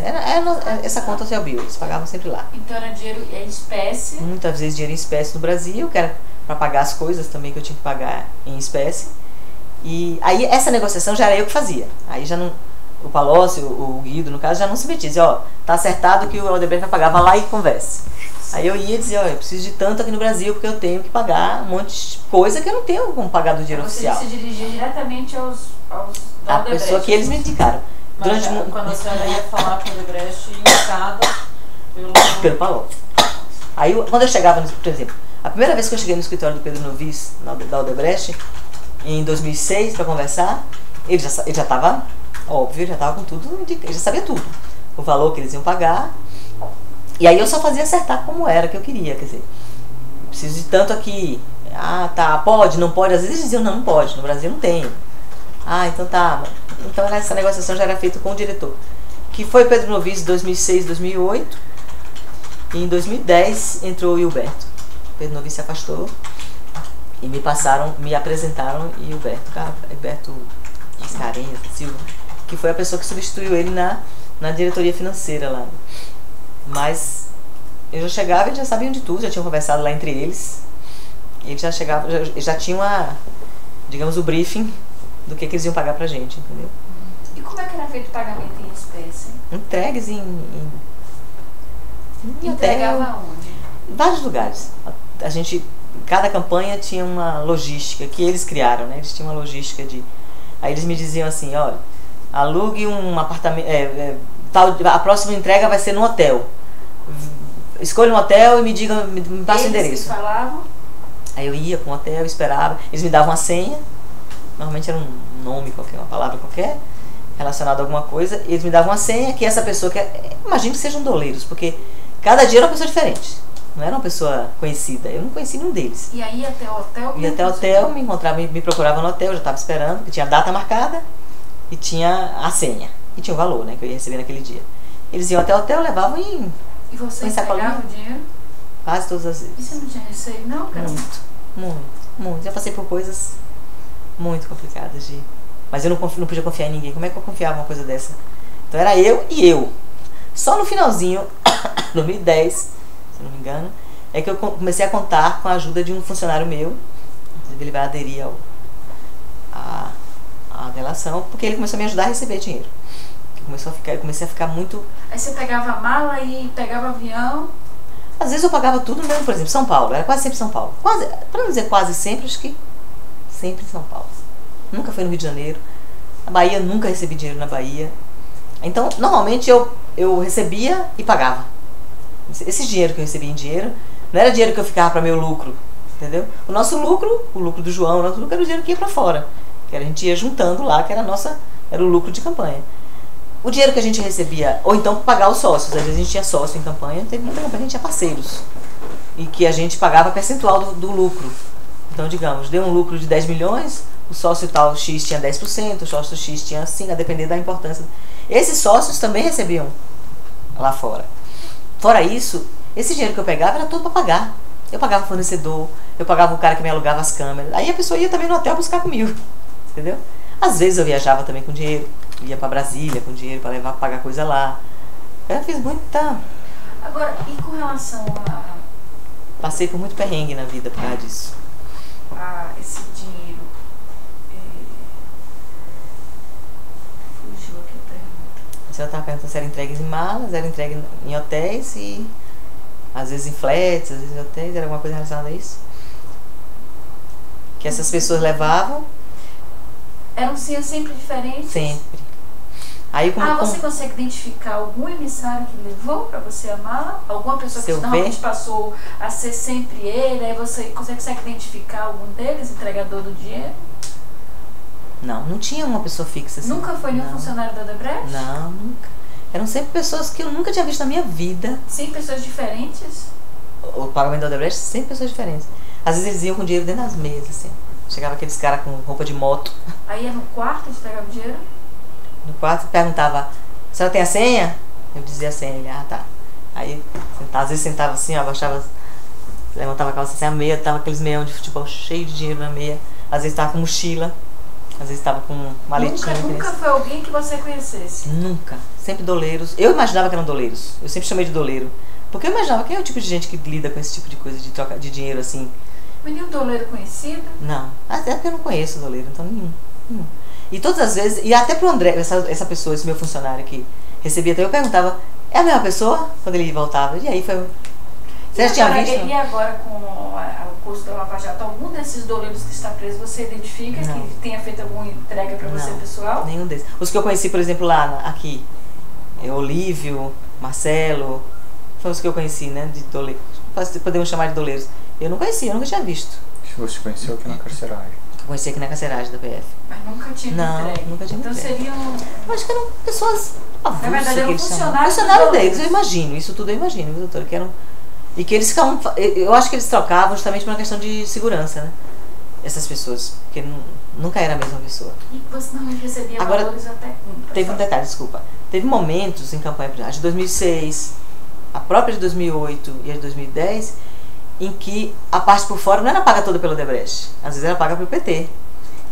Essa conta do Bill, eles pagavam sempre lá. Então era dinheiro em espécie? Muitas vezes dinheiro em espécie no Brasil, que era para pagar as coisas também que eu tinha que pagar em espécie. E aí essa negociação já era eu que fazia. Aí já não... O Palocci, o Guido, no caso, já não se metia. Dizia, tá acertado que o Odebrecht vai pagar, vai lá e converse. Aí eu ia dizer, eu preciso de tanto aqui no Brasil, porque eu tenho que pagar um monte de coisa que eu não tenho como pagar do dinheiro oficial. Você se dirigia diretamente aos a pessoa que eles me indicaram. Mas quando a senhora ia falar com o Odebrecht, indicada pelo Palocci. Aí quando eu chegava, por exemplo, a primeira vez que eu cheguei no escritório do Pedro Novice, da Odebrecht, em 2006, para conversar, ele já estava... Óbvio, ele já estava com tudo, ele já sabia tudo. O valor que eles iam pagar. E aí eu só fazia acertar como era que eu queria. Quer dizer, preciso de tanto aqui. Tá, pode, não pode. Às vezes eles diziam, não pode, no Brasil não tem. Então tá. Então essa negociação já era feita com o diretor. Que foi Pedro Novice em 2006, 2008. E em 2010 entrou o Hilberto. Pedro Novice se afastou. E me apresentaram e o Hilberto Mascarenhas, Silva, que foi a pessoa que substituiu ele na diretoria financeira lá. Mas eu já chegava, eles já sabiam de tudo, já tinham conversado lá entre eles. Eles já chegavam, já tinham digamos, o briefing do que eles iam pagar pra gente, entendeu? E como é que era feito o pagamento em espécie? Entregues Entregava onde? Vários lugares. Cada campanha tinha uma logística que eles criaram, né? Eles tinham uma logística Aí eles me diziam assim, olha, alugue um apartamento, a próxima entrega vai ser no hotel. Escolha um hotel e me passa o endereço. Eles falavam? Aí eu ia para um hotel, esperava, eles me davam uma senha, normalmente era um nome qualquer, uma palavra qualquer, relacionada a alguma coisa, e eles me davam uma senha que essa pessoa, imagino que sejam doleiros, porque cada dia era uma pessoa diferente. Não era uma pessoa conhecida, eu não conheci nenhum deles. E aí até o hotel? Ia até o hotel, me encontrava, me procurava no hotel, eu já estava esperando, porque tinha a data marcada e tinha a senha. E tinha o valor, né, que eu ia receber naquele dia. Eles iam até o hotel, levavam E você entregava o dinheiro? Quase todas as vezes. E você não tinha receio, não, cara? Muito. Já passei por coisas muito complicadas Mas eu não podia confiar em ninguém. Como é que eu confiava uma coisa dessa? Então era eu e eu. Só no finalzinho, 2010... se não me engano, é que eu comecei a contar com a ajuda de um funcionário meu, ele vai aderir à relação, porque ele começou a me ajudar a receber dinheiro. Eu comecei a ficar muito... Aí você pegava a mala e pegava avião? Às vezes eu pagava tudo mesmo, por exemplo, São Paulo, era quase sempre São Paulo. Para não dizer quase sempre, acho que sempre São Paulo. Nunca foi no Rio de Janeiro. Na Bahia, nunca recebi dinheiro na Bahia. Então, normalmente eu recebia e pagava. Esse dinheiro que eu recebia em dinheiro, não era dinheiro que eu ficava para meu lucro, entendeu? O nosso lucro, o lucro do João, o nosso lucro era o dinheiro que ia para fora. Que a gente ia juntando lá, que era o lucro de campanha. O dinheiro que a gente recebia, ou então pagar os sócios, às vezes a gente tinha sócio em campanha, teve muita campanha, a gente tinha parceiros. E que a gente pagava percentual do lucro. Então, digamos, deu um lucro de 10 milhões, o sócio tal X tinha 10%, o sócio X tinha 5%, a depender da importância. Esses sócios também recebiam lá fora. Fora isso, esse dinheiro que eu pegava era todo para pagar. Eu pagava o fornecedor, eu pagava o cara que me alugava as câmeras. Aí a pessoa ia também no hotel buscar comigo, entendeu? Às vezes eu viajava também com dinheiro, ia para Brasília com dinheiro para levar, pagar coisa lá. Eu fiz muita... Agora, e com relação Passei por muito perrengue na vida por causa disso. a esse dinheiro? Fugiu aqui a pergunta. Você estava perguntando se era entregue em malas, era entregue em hotéis e às vezes em flats, às vezes em hotéis, era alguma coisa relacionada a isso? Que essas pessoas levavam? Eram sempre diferentes? Sempre. Aí, você consegue identificar algum emissário que levou para você a mala? Alguma pessoa que normalmente passou a ser sempre ele? Aí você consegue identificar algum deles, entregador do dinheiro? Não tinha uma pessoa fixa assim. Nunca foi nenhum funcionário da Odebrecht? Não, nunca. Eram sempre pessoas que eu nunca tinha visto na minha vida. Sim, pessoas diferentes? O pagamento da Odebrecht, sempre pessoas diferentes. Às vezes eles iam com dinheiro dentro das mesas, assim. Chegava aqueles caras com roupa de moto. Aí ia no quarto de entregar o dinheiro? No quarto perguntava, a senhora tem a senha? Eu dizia a senha, ele, tá. Aí, às vezes sentava assim, abaixava, levantava a calça sem a meia, tava aqueles meião de futebol cheio de dinheiro na meia. Às vezes tava com mochila, às vezes tava com maletinha. Nunca foi alguém que você conhecesse? Nunca. Sempre doleiros. Eu imaginava que eram doleiros. Eu sempre chamei de doleiro. Porque eu imaginava que é o tipo de gente que lida com esse tipo de coisa, de troca de dinheiro assim. Mas nenhum doleiro conhecido? Não. Até porque eu não conheço doleiro, então nenhum. E todas as vezes, e até pro André, essa pessoa, esse meu funcionário que recebia, até eu perguntava, é a mesma pessoa? Quando ele voltava. E aí foi... Você já tinha visto? E agora com o curso da Lava Jato, algum desses doleiros que está preso, você identifica que tenha feito alguma entrega para você pessoal? Nenhum desses. Os que eu conheci, por exemplo, lá, aqui, Olívio, Marcelo, foram os que eu conheci, né, de doleiros. Podemos chamar de doleiros. Eu não conhecia, eu nunca tinha visto. Você conheceu aqui na carceragem? Conheci aqui na carceragem da PF. Mas nunca tinha entregue? Nunca tinha então entregue. seriam... Eu acho que eram pessoas avulsas. Na verdade, eram funcionários deles, eu imagino. Isso tudo eu imagino, viu, doutora? Que eram... E que eles ficavam... Eu acho que eles trocavam justamente por uma questão de segurança, né? Essas pessoas. Porque nunca era a mesma pessoa. E você normalmente recebia valores até quando? Teve um detalhe, desculpa. Teve momentos em campanha, a de 2006, a própria de 2008 e a de 2010... em que a parte por fora não era paga toda pelo Odebrecht, às vezes era paga pelo PT.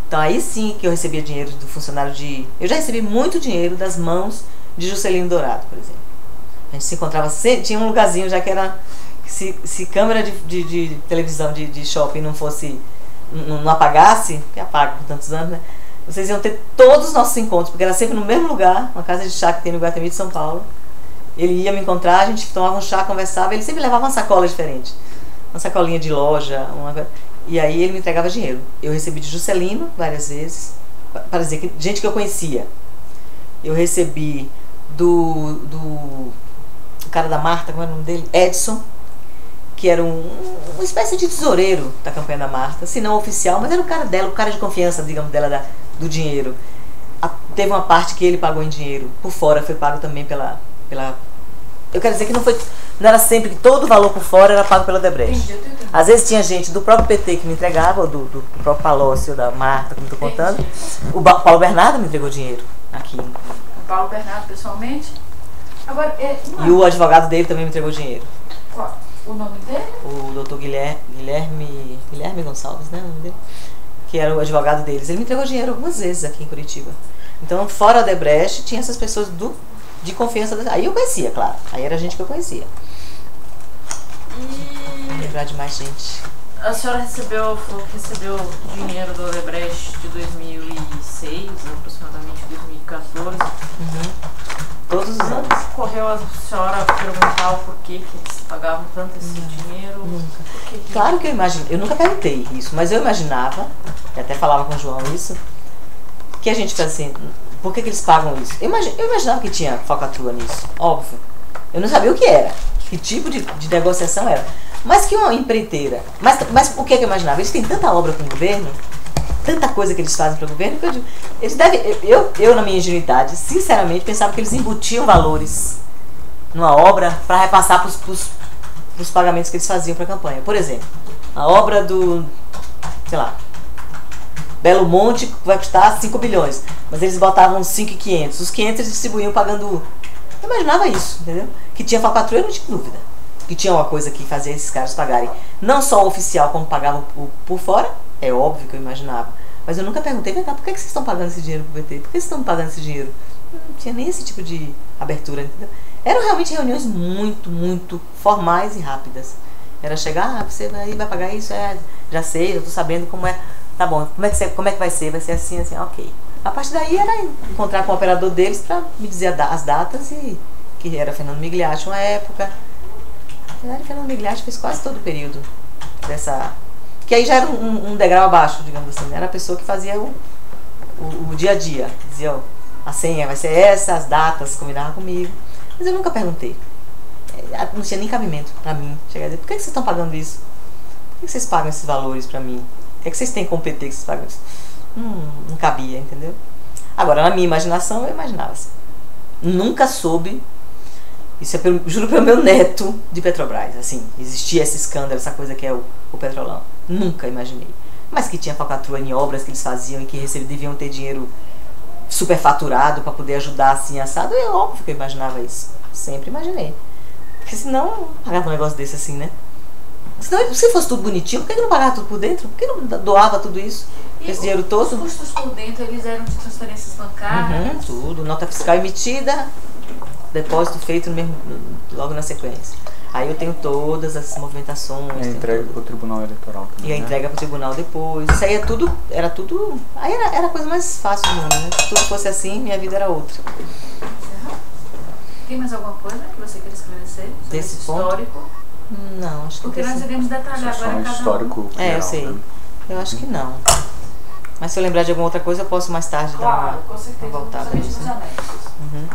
Então aí sim que eu recebia dinheiro do funcionário de... Eu já recebi muito dinheiro das mãos de Juscelino Dourado, por exemplo. A gente se encontrava, tinha um lugarzinho já que era... Se câmera de televisão de shopping não fosse... Não apagasse, que apaga por tantos anos, né? Vocês iam ter todos os nossos encontros, porque era sempre no mesmo lugar, uma casa de chá que tem no Guatemi de São Paulo. Ele ia me encontrar, a gente tomava um chá, conversava, ele sempre levava uma sacola diferente. Uma sacolinha de loja, e aí ele me entregava dinheiro. Eu recebi de Juscelino várias vezes, para dizer que gente que eu conhecia. Eu recebi do cara da Marta, como era o nome dele? Edson, que era uma espécie de tesoureiro da campanha da Marta, se não oficial, mas era o cara dela, o cara de confiança, digamos, dela do dinheiro. Teve uma parte que ele pagou em dinheiro, por fora foi pago também pela eu quero dizer que não era sempre que todo o valor por fora era pago pela Odebrecht. Às vezes tinha gente do próprio PT que me entregava, ou do próprio Palócio, da Marta, como estou contando. O Paulo Bernardo me entregou dinheiro aqui. O Paulo Bernardo, pessoalmente? Agora, e o advogado dele também me entregou dinheiro. Qual? O nome dele? O doutor Guilherme Gonçalves, né? O nome dele? Que era o advogado deles. Ele me entregou dinheiro algumas vezes aqui em Curitiba. Então, fora a Odebrecht, tinha essas pessoas de confiança. Aí eu conhecia, claro. Aí era gente que eu conhecia. Vou lembrar de mais gente. A senhora recebeu dinheiro do Odebrecht de 2006, aproximadamente 2014. Todos os anos. Nunca ocorreu a senhora perguntar o porquê que eles pagavam tanto esse dinheiro? Nunca. Claro que eu imagino. Eu nunca perguntei isso, mas eu imaginava, e até falava com o João isso, que a gente faz assim, por que eles pagam isso? Eu imaginava que tinha falcatrua nisso, óbvio. Eu não sabia o que era, que tipo de negociação era. Mas que uma empreiteira... Mas o que eu imaginava? Eles têm tanta obra com o governo, tanta coisa que eles fazem para o governo, que eu digo, eles devem... Eu, na minha ingenuidade, sinceramente, pensava que eles embutiam valores numa obra para repassar para os pagamentos que eles faziam para a campanha. Por exemplo, a obra do... sei lá... Belo Monte vai custar 5 bilhões. Mas eles botavam 5.500. Os 500 eles distribuíam pagando... Eu imaginava isso, entendeu? Que tinha falcatrua, eu não tinha dúvida. Que tinha uma coisa que fazia esses caras pagarem. Não só o oficial, como pagavam por fora. É óbvio que eu imaginava. Mas eu nunca perguntei, vem cá, por que vocês estão pagando esse dinheiro pro PT? Por que vocês estão pagando esse dinheiro? Não tinha nem esse tipo de abertura, entendeu? Eram realmente reuniões muito, muito formais e rápidas. Era chegar, você vai pagar isso? Já sei, eu tô sabendo como é. Tá bom, como é que vai ser? Vai ser assim, assim, ok. A partir daí era encontrar com o operador deles para me dizer as datas, e que era Fernando Migliaccio uma época. Na verdade, Fernando Migliaccio fez quase todo o período dessa... Que aí já era um degrau abaixo, digamos assim. Era a pessoa que fazia o dia a dia. Dizia, ó, a senha vai ser essa, as datas, combinava comigo. Mas eu nunca perguntei. Não tinha nem cabimento pra mim chegar a dizer, por que vocês estão pagando isso? Por que vocês pagam esses valores pra mim? O que vocês têm com o PT que vocês pagam isso? Não cabia, entendeu? Agora, na minha imaginação, eu imaginava assim. Nunca soube, isso é juro pelo meu neto de Petrobras, assim, existia esse escândalo, essa coisa que é o Petrolão. Nunca imaginei. Mas que tinha falcatrua em obras que eles faziam e que deviam ter dinheiro superfaturado para poder ajudar assim, assado, é óbvio que eu imaginava isso. Sempre imaginei. Porque senão, não pagava um negócio desse assim, né? Senão, se fosse tudo bonitinho, por que não pagava tudo por dentro? Por que não doava tudo isso? Esse dinheiro todo? Os custos por dentro, eles eram de transferências bancárias? Tudo. Nota fiscal emitida, depósito feito logo na sequência. Aí eu tenho todas as movimentações. E a entrega para o Tribunal Eleitoral também. E a entrega para o Tribunal depois. Isso aí era tudo. Aí era a coisa mais fácil do mundo, né? Se tudo fosse assim, minha vida era outra. Tem mais alguma coisa que você quer esclarecer sobre Desse esse ponto? histórico? Não, acho que Porque nós iremos detalhar Só agora um cada histórico eu geral, sei. né? Eu acho que não. Mas se eu lembrar de alguma outra coisa, eu posso mais tarde Claro, dar com certeza. uma voltada Principalmente nisso. nos anexos. Uhum.